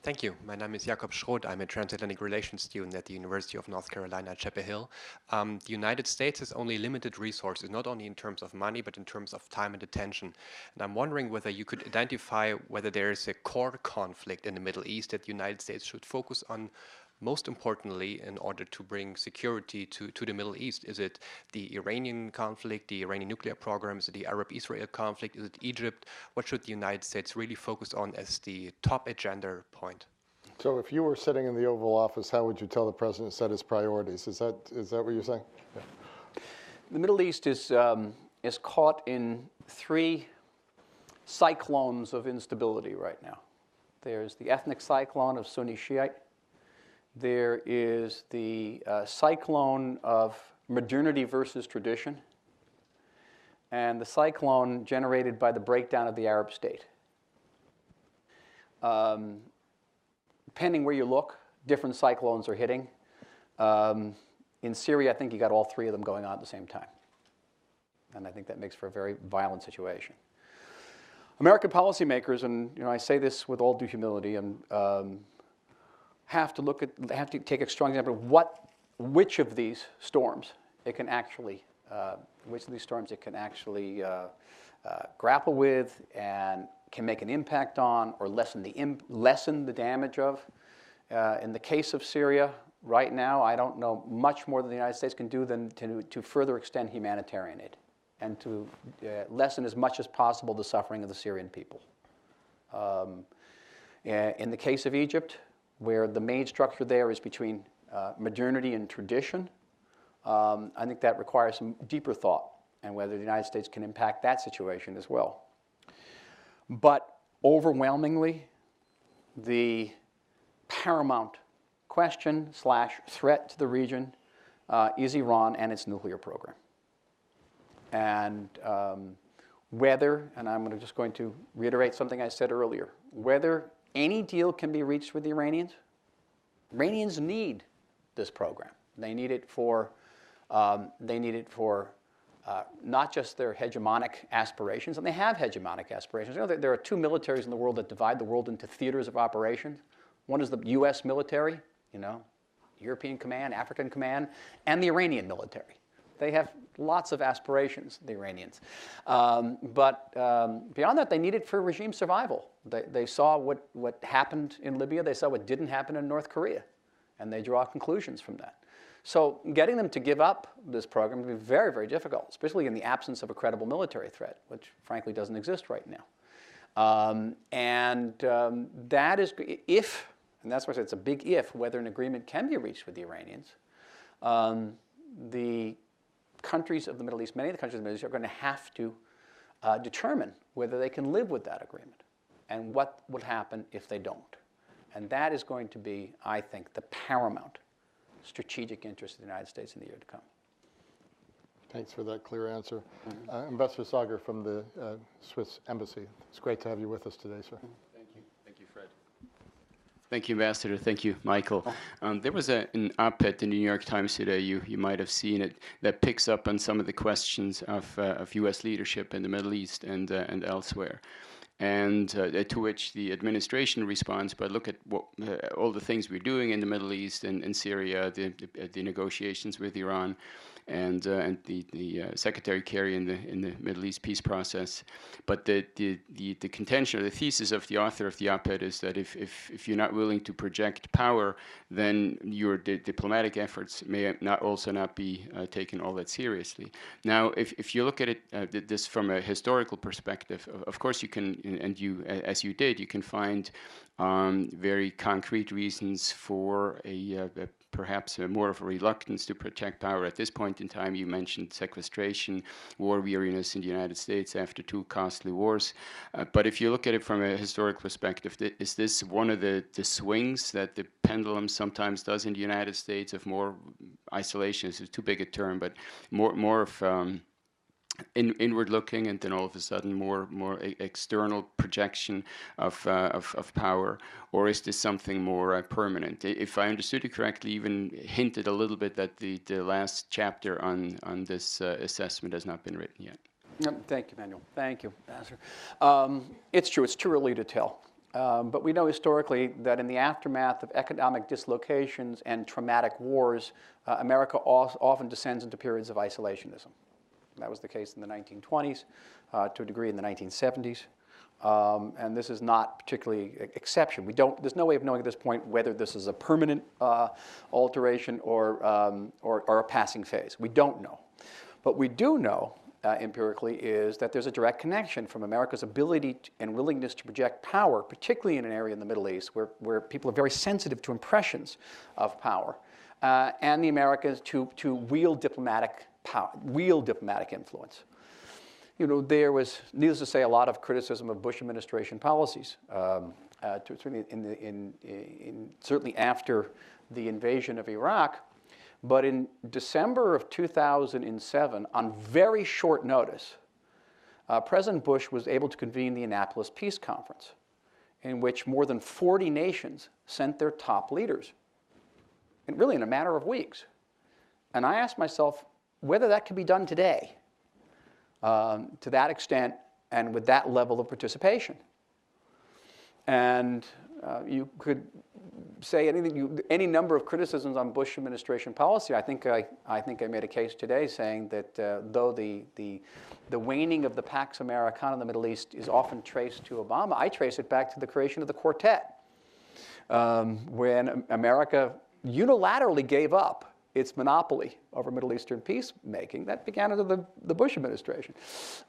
Thank you. My name is Jakob Schroth. I'm a transatlantic relations student at the University of North Carolina at Chapel Hill. The United States has only limited resources, not only in terms of money, but in terms of time and attention. And I'm wondering whether you could identify whether there is a core conflict in the Middle East that the United States should focus on most importantly in order to bring security to the Middle East. Is it the Iranian conflict, the Iranian nuclear program? Is it the Arab-Israel conflict? Is it Egypt? What should the United States really focus on as the top agenda point? So if you were sitting in the Oval Office, how would you tell the president to set his priorities? Is that what you're saying? Yeah. The Middle East is caught in 3 cyclones of instability right now. There's the ethnic cyclone of Sunni Shiite. There is the cyclone of modernity versus tradition, and the cyclone generated by the breakdown of the Arab state. Depending where you look, different cyclones are hitting. In Syria, I think you got all 3 of them going on at the same time. And I think that makes for a very violent situation. American policymakers, and I say this with all due humility, and have to take a strong example of which of these storms it can actually grapple with and can make an impact on or lessen the damage of. In the case of Syria, right now, I don't know much more than the United States can do than to further extend humanitarian aid and to lessen as much as possible the suffering of the Syrian people. In the case of Egypt, where the main structure there is between modernity and tradition, I think that requires some deeper thought and whether the United States can impact that situation as well. But overwhelmingly, the paramount question / threat to the region is Iran and its nuclear program. And whether, and I'm just going to reiterate something I said earlier, whether any deal can be reached with the Iranians need this program. They need it for not just their hegemonic aspirations, and they have hegemonic aspirations. There are two militaries in the world that divide the world into theaters of operations. One is the U.S. military, European Command, African Command, and the Iranian military. They have lots of aspirations, the Iranians. But beyond that, they need it for regime survival. They saw what happened in Libya. They saw what didn't happen in North Korea. And they draw conclusions from that. So getting them to give up this program would be very, very difficult, especially in the absence of a credible military threat, which frankly doesn't exist right now. That is if, and that's why I said it's a big if, whether an agreement can be reached with the Iranians, the countries of the Middle East, many of the countries of the Middle East are going to have to determine whether they can live with that agreement and what would happen if they don't. And that is going to be, I think, the paramount strategic interest of the United States in the year to come. Thanks for that clear answer. Ambassador Sager from the Swiss Embassy. It's great to have you with us today, sir. Thank you. Thank you, Fred. Thank you, Ambassador. Thank you, Michael. There was an op-ed in the New York Times today, you might have seen it, that picks up on some of the questions of U.S. leadership in the Middle East and elsewhere. And to which the administration responds, but look at what, all the things we're doing in the Middle East and in Syria, the negotiations with Iran, and the Secretary Kerry in the Middle East peace process. But the contention or the thesis of the author of the op-ed is that if you're not willing to project power, then your diplomatic efforts may not be taken all that seriously. Now, if you look at it this from a historical perspective, of course you can, and you, as you did, you can find very concrete reasons for perhaps more of a reluctance to protect power. At this point in time, you mentioned sequestration, war weariness in the United States after 2 costly wars. But if you look at it from a historical perspective, is this one of the swings that the pendulum sometimes does in the United States of more isolation? Is too big a term, but more of inward looking, and then all of a sudden more external projection of power, or is this something more permanent? If I understood you correctly, even hinted a little bit that the last chapter on this assessment has not been written yet. Thank you, Manuel. Thank you, Ambassador. It's true. It's too early to tell. But we know historically that in the aftermath of economic dislocations and traumatic wars, America often descends into periods of isolationism. That was the case in the 1920s, to a degree in the 1970s. And this is not particularly an exception. There's no way of knowing at this point whether this is a permanent alteration or a passing phase. We don't know. What we do know empirically is that there's a direct connection from America's ability and willingness to project power, particularly in an area in the Middle East where people are very sensitive to impressions of power, and the Americans to wield diplomatic influence. There was, needless to say, a lot of criticism of Bush administration policies, certainly after the invasion of Iraq. But in December of 2007, on very short notice, President Bush was able to convene the Annapolis Peace Conference, in which more than 40 nations sent their top leaders, and really in a matter of weeks. And I asked myself whether that could be done today. To that extent, and with that level of participation. And you could say any number of criticisms on Bush administration policy. I think I made a case today saying that though the waning of the Pax Americana in the Middle East is often traced to Obama, I trace it back to the creation of the Quartet, when America unilaterally gave up its monopoly over Middle Eastern peacemaking. That began under the Bush administration.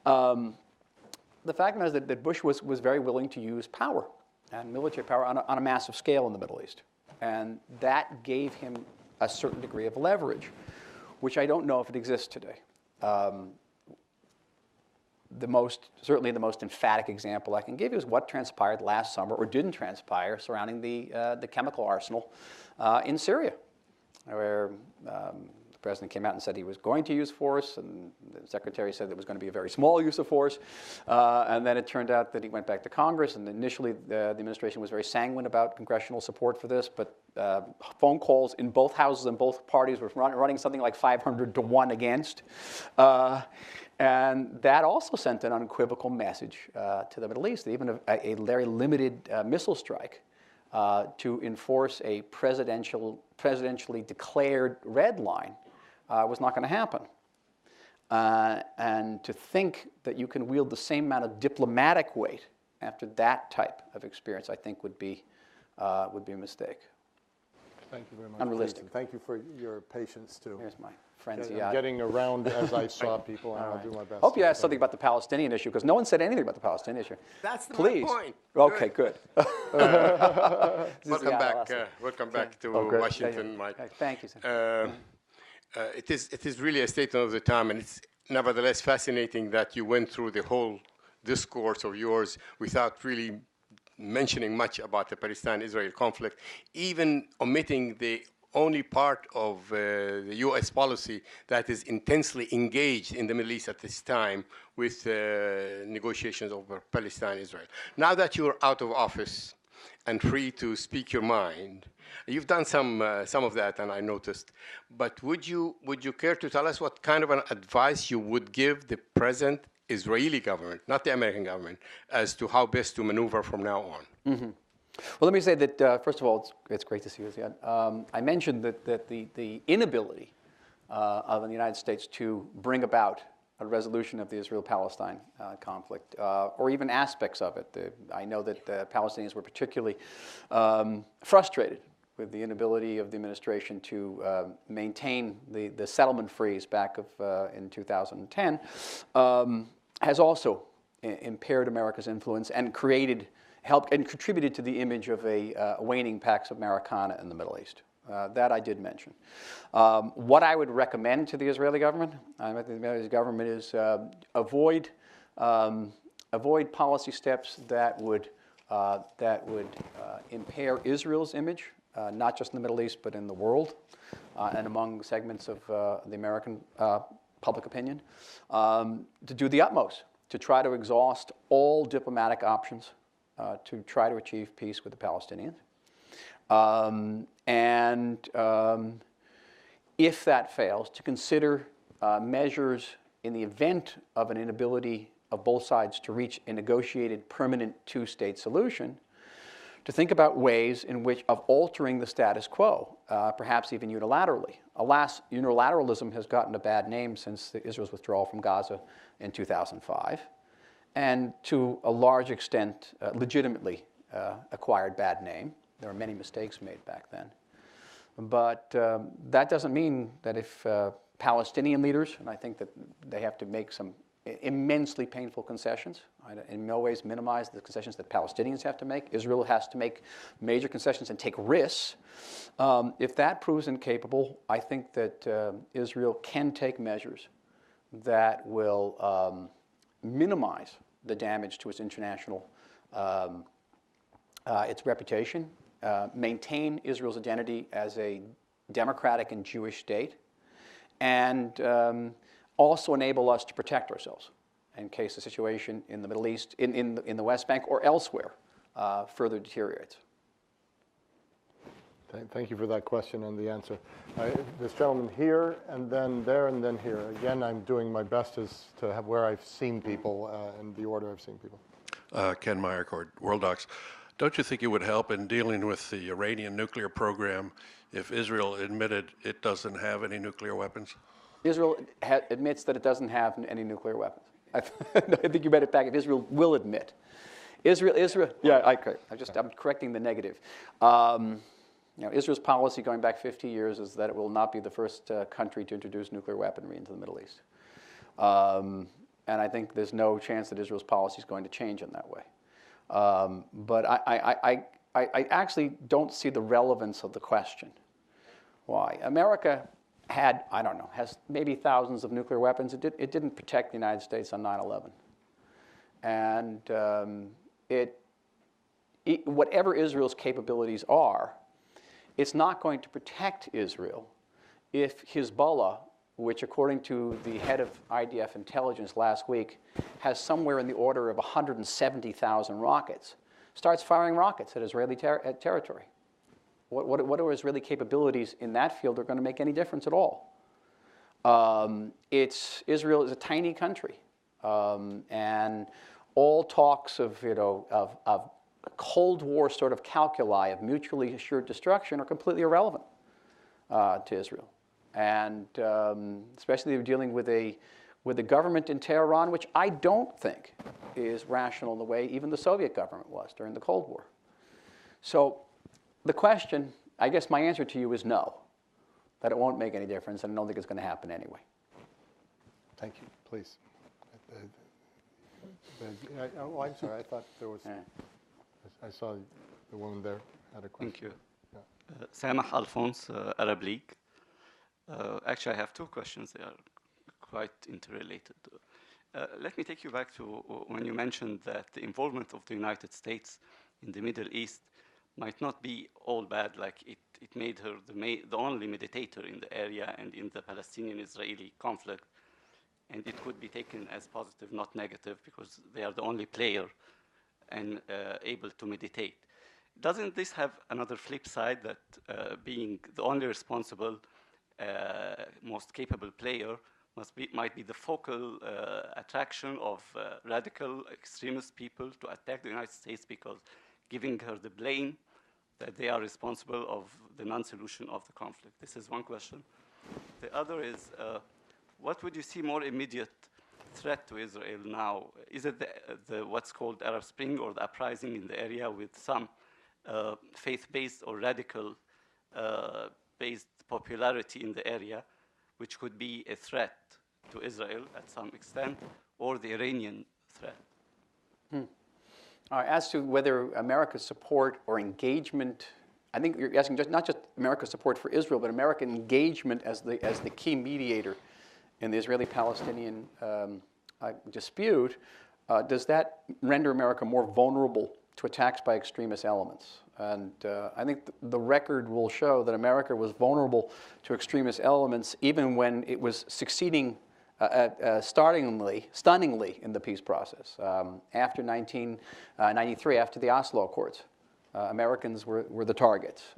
The fact is that Bush was very willing to use power and military power on a massive scale in the Middle East. And that gave him a certain degree of leverage, which I don't know if it exists today. Certainly the most emphatic example I can give you is what transpired last summer, or didn't transpire, surrounding the chemical arsenal in Syria, where the president came out and said he was going to use force, and the secretary said it was going to be a very small use of force, and then it turned out that he went back to Congress, and initially the administration was very sanguine about congressional support for this, but phone calls in both houses and both parties were running something like 500 to 1 against. And that also sent an unequivocal message to the Middle East. Even a very limited missile strike to enforce a presidentially declared red line was not going to happen. And to think that you can wield the same amount of diplomatic weight after that type of experience, I think, would be a mistake. Thank you very much. Unrealistic. Jason. Thank you for your patience, too. Here's my friend's I'm getting around as I saw people, and I'll do my best. Hope you asked something about the Palestinian issue, because no one said anything about the Palestinian issue. That's Please. my point. Okay, good. Welcome back. Welcome back to Washington, Mike. Thank you, sir. It is really a statement of the time, and it's nevertheless fascinating that you went through the whole discourse of yours without really mentioning much about the Palestine-Israel conflict, even omitting the only part of the U.S. policy that is intensely engaged in the Middle East at this time with negotiations over Palestine-Israel. Now that you're out of office and free to speak your mind, you've done some of that, and I noticed. But would you care to tell us what kind of an advice you would give the present Israeli government, not the American government, as to how best to maneuver from now on? Mm-hmm. Well, let me say that, first of all, it's great to see you again. I mentioned that the inability of the United States to bring about a resolution of the Israel-Palestine conflict, or even aspects of it. I know that Palestinians were particularly frustrated with the inability of the administration to maintain the settlement freeze back in 2010, has also impaired America's influence and helped and contributed to the image of a waning Pax Americana in the Middle East. That I did mention. What I would recommend to the Israeli government, is avoid policy steps that would impair Israel's image, not just in the Middle East but in the world, and among segments of the American public opinion, to do the utmost to try to exhaust all diplomatic options to try to achieve peace with the Palestinians. If that fails, to consider measures in the event of an inability of both sides to reach a negotiated permanent two-state solution, to think about ways in which of altering the status quo, perhaps even unilaterally. Alas, unilateralism has gotten a bad name since Israel's withdrawal from Gaza in 2005, and to a large extent, legitimately acquired bad name. There were many mistakes made back then. But that doesn't mean that if Palestinian leaders, and I think that they have to make some immensely painful concessions, I in no ways minimize the concessions that Palestinians have to make. Israel has to make major concessions and take risks. If that proves incapable, I think that Israel can take measures that will minimize the damage to its international, its reputation, maintain Israel's identity as a democratic and Jewish state, and also enable us to protect ourselves in case the situation in the Middle East, in the West Bank or elsewhere, further deteriorates. Thank you for that question and the answer. This gentleman here, and then there, and then here. Again, I'm doing my best to have where I've seen people and the order I've seen people. Ken Meyercord, World Docs. Don't you think it would help in dealing with the Iranian nuclear program if Israel admitted it doesn't have any nuclear weapons? Israel admits that it doesn't have any nuclear weapons. I think you read it back. If Israel will admit. Israel, yeah, I'm correcting the negative. Israel's policy going back 50 years is that it will not be the first country to introduce nuclear weaponry into the Middle East. And I think there's no chance that Israel's policy is going to change in that way. But I actually don't see the relevance of the question. Why? America has maybe thousands of nuclear weapons. It didn't protect the United States on 9/11. And whatever Israel's capabilities are, it's not going to protect Israel if Hezbollah, which according to the head of IDF intelligence last week, has somewhere in the order of 170,000 rockets, starts firing rockets at Israeli territory. What are Israeli capabilities in that field that are going to make any difference at all? Israel is a tiny country, and all talks of Cold War sort of calculi of mutually assured destruction are completely irrelevant to Israel, and especially they're dealing with a government in Tehran, which I don't think is rational in the way even the Soviet government was during the Cold War. So the question, I guess my answer to you is no, that it won't make any difference, and I don't think it's going to happen anyway. Thank you. Please. I'm sorry. I thought there was. I saw the woman there had a question. Thank you. Samah Alphonse, Arab League. Actually, I have two questions. They are quite interrelated. Let me take you back to when you mentioned that the involvement of the United States in the Middle East might not be all bad, like it made her the only mediator in the area and in the Palestinian-Israeli conflict. And it could be taken as positive, not negative, because they are the only player and able to mediate. Doesn't this have another flip side that being the only responsible, most capable player might be the focal attraction of radical extremist people to attack the United States because giving her the blame that they are responsible of the non-solution of the conflict? This is one question. The other is, what would you see more immediate threat to Israel now? Is it the what's called Arab Spring or the uprising in the area with some faith-based or radical-based popularity in the area, which could be a threat to Israel at some extent, or the Iranian threat? As to whether America's support or engagement, I think you're asking not just America's support for Israel, but American engagement as the key mediator in the Israeli-Palestinian dispute, does that render America more vulnerable to attacks by extremist elements? And I think the record will show that America was vulnerable to extremist elements even when it was succeeding stunningly in the peace process. After 1993, after the Oslo Accords, Americans were the targets.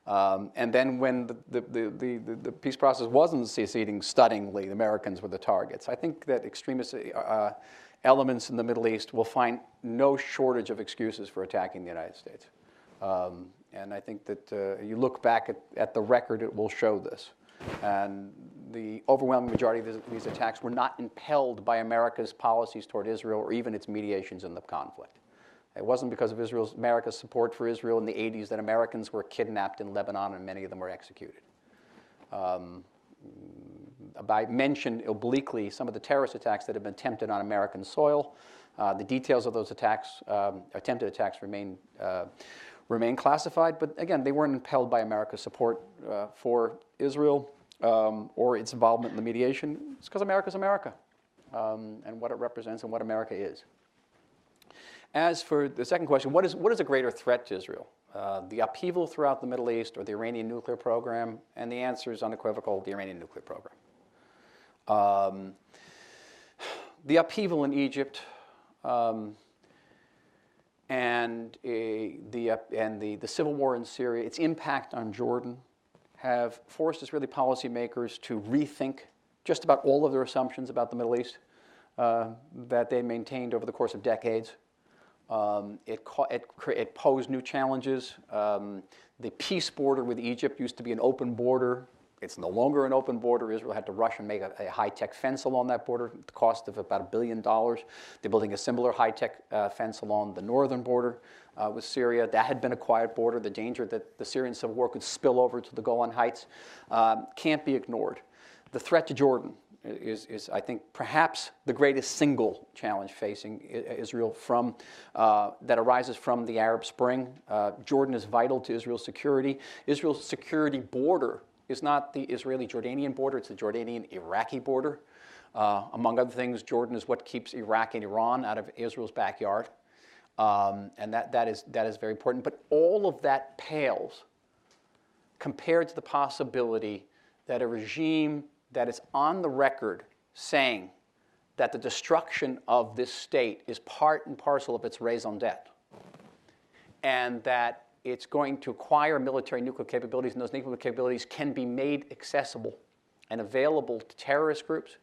And then when the peace process wasn't succeeding stunningly, the Americans were the targets. I think that extremist elements in the Middle East will find no shortage of excuses for attacking the United States. And I think that you look back at the record, it will show this. And the overwhelming majority of these attacks were not impelled by America's policies toward Israel or even its mediations in the conflict. It wasn't because of America's support for Israel in the 80s that Americans were kidnapped in Lebanon and many of them were executed. I mentioned obliquely some of the terrorist attacks that have been attempted on American soil. The details of those attacks, attempted attacks, remain classified. But again, they weren't impelled by America's support for Israel or its involvement in the mediation. It's because America's America and what it represents and what America is. As for the second question, what is a greater threat to Israel? The upheaval throughout the Middle East or the Iranian nuclear program? And the answer is unequivocal, the Iranian nuclear program. The upheaval in Egypt, and and the civil war in Syria, its impact on Jordan, have forced Israeli policymakers to rethink just about all of their assumptions about the Middle East that they maintained over the course of decades. It posed new challenges. The peace border with Egypt used to be an open border. It's no longer an open border. Israel had to rush and make a high-tech fence along that border at the cost of about $1 billion. They're building a similar high-tech fence along the northern border with Syria. That had been a quiet border. The danger that the Syrian civil war could spill over to the Golan Heights can't be ignored. The threat to Jordan is, I think, perhaps the greatest single challenge facing Israel that arises from the Arab Spring. Jordan is vital to Israel's security. Israel's security border is not the Israeli-Jordanian border, it's the Jordanian-Iraqi border. Among other things, Jordan is what keeps Iraq and Iran out of Israel's backyard. And that is very important. But all of that pales compared to the possibility that a regime that is on the record saying that the destruction of this state is part and parcel of its raison d'etre, and that it's going to acquire military nuclear capabilities, and those nuclear capabilities can be made accessible and available to terrorist groups.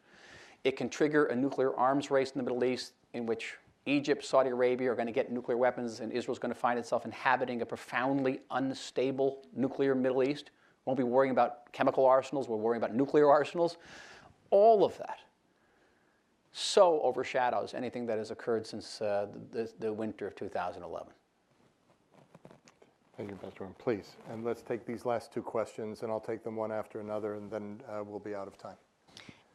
It can trigger a nuclear arms race in the Middle East in which Egypt, Saudi Arabia are going to get nuclear weapons, and Israel's going to find itself inhabiting a profoundly unstable nuclear Middle East. Won't be worrying about chemical arsenals, we're worrying about nuclear arsenals. All of that so overshadows anything that has occurred since the winter of 2011. Thank you, Mr. Oren. Please, and let's take these last two questions, and I'll take them one after another, and then we'll be out of time.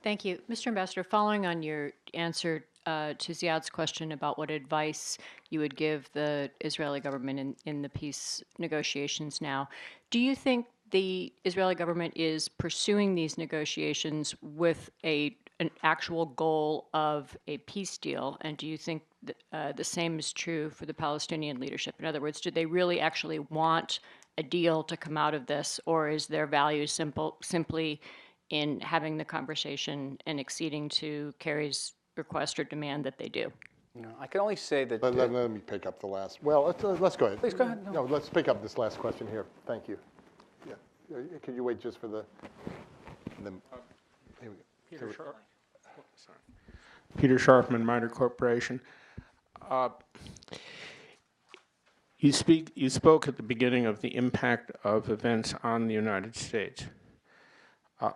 Thank you. Mr. Ambassador, following on your answer to Ziad's question about what advice you would give the Israeli government in the peace negotiations now, do you think the Israeli government is pursuing these negotiations with an actual goal of a peace deal? And do you think the same is true for the Palestinian leadership? In other words, do they really actually want a deal to come out of this, or is their value simply in having the conversation and acceding to Kerry's request or demand that they do? No, I can only say that... Let me pick up the last. Well, let's go ahead. Please go ahead. No, let's pick up this last question here. Thank you. Yeah. Could you wait just for the... Here we go. Peter Sharp. Sorry. Peter Sharpman, Miner Corporation. You spoke at the beginning of the impact of events on the United States.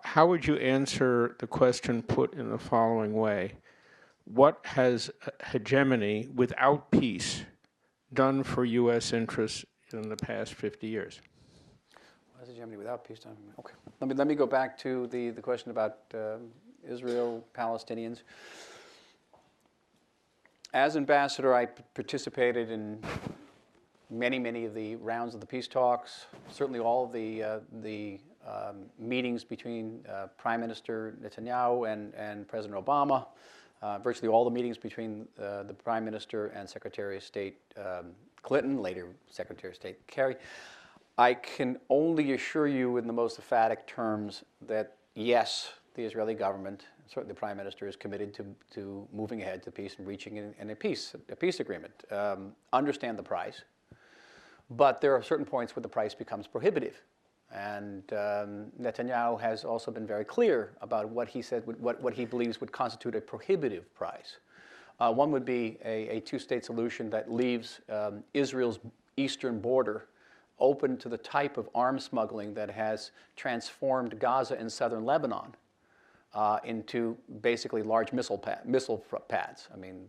How would you answer the question put in the following way? What has hegemony without peace done for U.S. interests in the past 50 years? What has hegemony without peace done? Okay. Let me go back to the question about Israel, Palestinians. As ambassador, I participated in many of the rounds of the peace talks, certainly all of the meetings between Prime Minister Netanyahu and President Obama, virtually all the meetings between the Prime Minister and Secretary of State Clinton, later Secretary of State Kerry. I can only assure you in the most emphatic terms that yes, the Israeli government, certainly the Prime Minister, is committed to moving ahead to peace and reaching a peace agreement. Understand the price, but there are certain points where the price becomes prohibitive. And Netanyahu has also been very clear about what he said, what he believes would constitute a prohibitive price. One would be a two-state solution that leaves Israel's eastern border open to the type of arms smuggling that has transformed Gaza and southern Lebanon into basically large missile pads. I mean,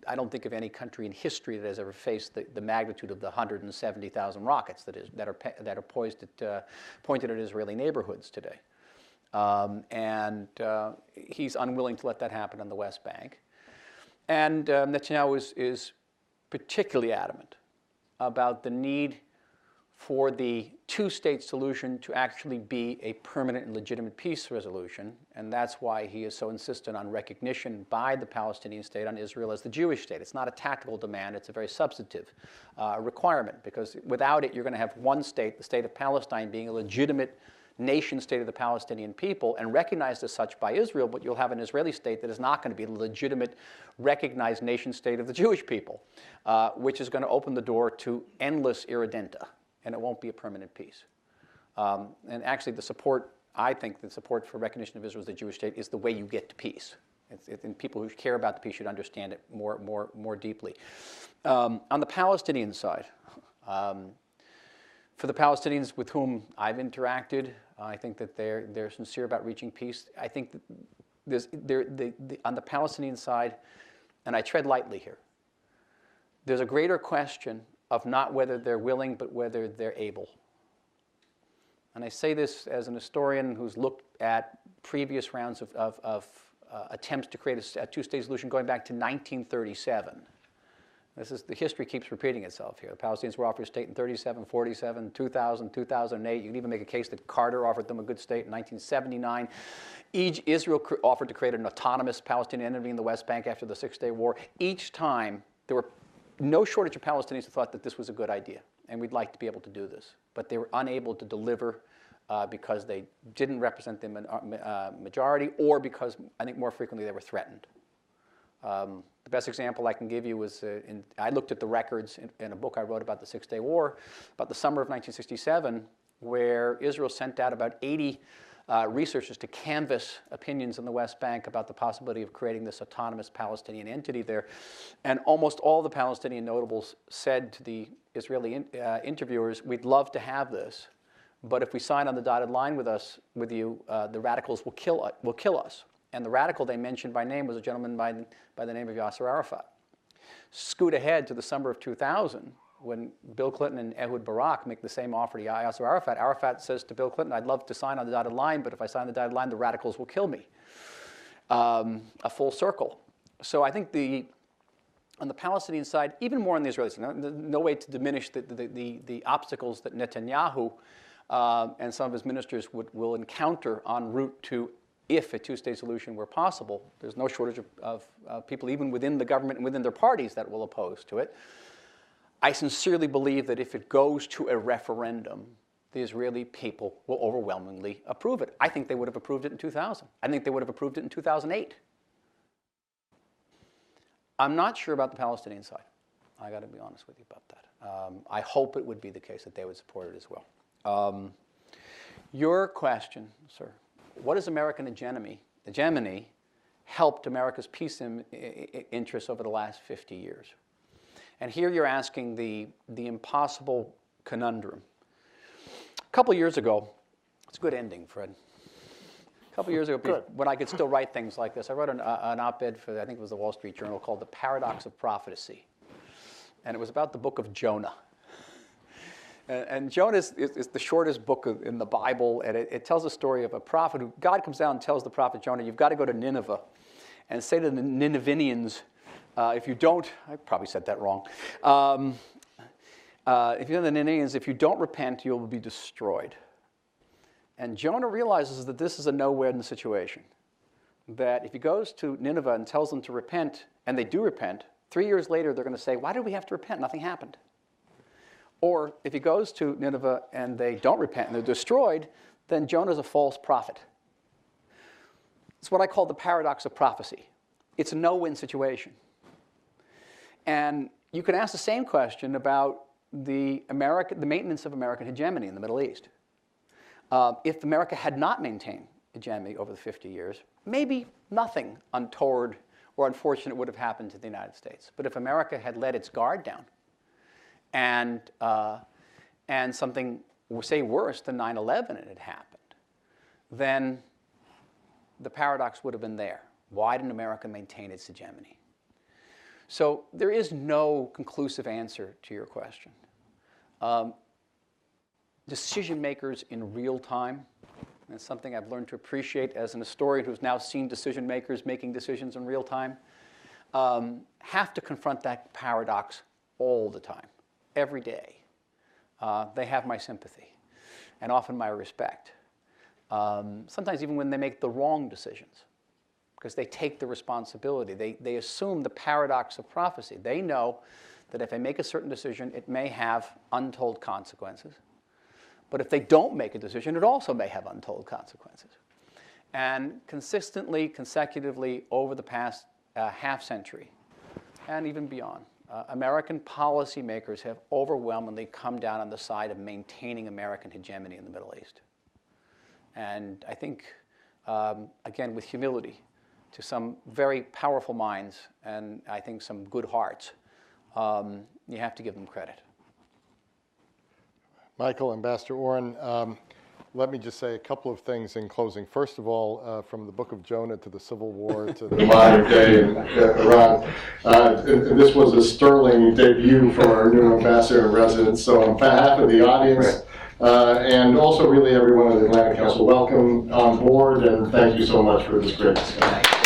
I don't think of any country in history that has ever faced the magnitude of the 170,000 rockets that are pointed at Israeli neighborhoods today. And he's unwilling to let that happen on the West Bank. And Netanyahu is particularly adamant about the need for the two-state solution to actually be a permanent and legitimate peace resolution. And that's why he is so insistent on recognition by the Palestinian state on Israel as the Jewish state. It's not a tactical demand, it's a very substantive requirement, because without it, you're going to have one state, the state of Palestine, being a legitimate nation state of the Palestinian people and recognized as such by Israel, but you'll have an Israeli state that is not going to be a legitimate, recognized nation state of the Jewish people, which is going to open the door to endless irredenta, and it won't be a permanent peace. And actually, I think the support for recognition of Israel as the Jewish state is the way you get to peace. And people who care about the peace should understand it more deeply. On the Palestinian side, for the Palestinians with whom I've interacted, I think that they're sincere about reaching peace. I think that on the Palestinian side, and I tread lightly here, there's a greater question of not whether they're willing, but whether they're able. And I say this as an historian who's looked at previous rounds of attempts to create a two-state solution going back to 1937. The history keeps repeating itself here. The Palestinians were offered a state in 37, 47, 2000, 2008. You can even make a case that Carter offered them a good state in 1979. Israel offered to create an autonomous Palestinian entity in the West Bank after the Six-Day War. Each time, there were no shortage of Palestinians who thought that this was a good idea, and we'd like to be able to do this. But they were unable to deliver because they didn't represent the majority, or because, I think more frequently, they were threatened. The best example I can give you was, I looked at the records in a book I wrote about the Six-Day War, about the summer of 1967, where Israel sent out about 80 researchers to canvass opinions in the West Bank about the possibility of creating this autonomous Palestinian entity there. And almost all the Palestinian notables said to the Israeli interviewers, we'd love to have this, but if we sign on the dotted line with you, the radicals will kill us. And the radical they mentioned by name was a gentleman by the name of Yasser Arafat. Scoot ahead to the summer of 2000, when Bill Clinton and Ehud Barak make the same offer to Yasser Arafat. Arafat says to Bill Clinton, I'd love to sign on the dotted line, but if I sign the dotted line, the radicals will kill me. A full circle. So I think on the Palestinian side, even more on the Israeli side, no way to diminish the obstacles that Netanyahu and some of his ministers will encounter en route to, if a two-state solution were possible. There's no shortage of people, even within the government and within their parties, that will oppose to it. I sincerely believe that if it goes to a referendum, the Israeli people will overwhelmingly approve it. I think they would have approved it in 2000. I think they would have approved it in 2008. I'm not sure about the Palestinian side. I got to be honest with you about that. I hope it would be the case that they would support it as well. Your question, sir, what has American hegemony helped America's peace interests over the last 50 years? And here you're asking the impossible conundrum. A couple years ago, it's a good ending, Fred. A couple years ago, when I could still write things like this, I wrote an op-ed for, I think it was the Wall Street Journal, called The Paradox of Prophecy. And it was about the book of Jonah. And Jonah is the shortest book in the Bible, and it tells the story of a prophet who, God comes down and tells the prophet Jonah, you've got to go to Nineveh and say to the Ninevians, if you don't, I probably said that wrong. If you're the Ninevians, if you don't repent, you'll be destroyed. And Jonah realizes that this is a no-win situation. That if he goes to Nineveh and tells them to repent, and they do repent, 3 years later they're going to say, why did we have to repent? Nothing happened. Or if he goes to Nineveh and they don't repent and they're destroyed, then Jonah's a false prophet. It's what I call the paradox of prophecy. It's a no-win situation. And you can ask the same question about the maintenance of American hegemony in the Middle East. If America had not maintained hegemony over the 50 years, maybe nothing untoward or unfortunate would have happened to the United States. But if America had let its guard down, and something, say, worse than 9/11 had happened, then the paradox would have been there. Why didn't America maintain its hegemony? So there is no conclusive answer to your question. Decision makers in real time, and it's something I've learned to appreciate as an historian who's now seen decision makers making decisions in real time, have to confront that paradox all the time. Every day. They have my sympathy and often my respect. Sometimes even when they make the wrong decisions, because they take the responsibility. They assume the paradox of prophecy. They know that if they make a certain decision, it may have untold consequences. But if they don't make a decision, it also may have untold consequences. And consistently, consecutively, over the past half century, and even beyond, American policymakers have overwhelmingly come down on the side of maintaining American hegemony in the Middle East. And I think, again, with humility, to some very powerful minds, and I think some good hearts, you have to give them credit. Michael, Ambassador Oren, let me just say a couple of things in closing. First of all, from the Book of Jonah to the Civil War to the modern day in Iran, this was a sterling debut for our new ambassador in residence. So on behalf of the audience and also really everyone at the Atlantic Council, welcome on board and thank you so much for this great discussion.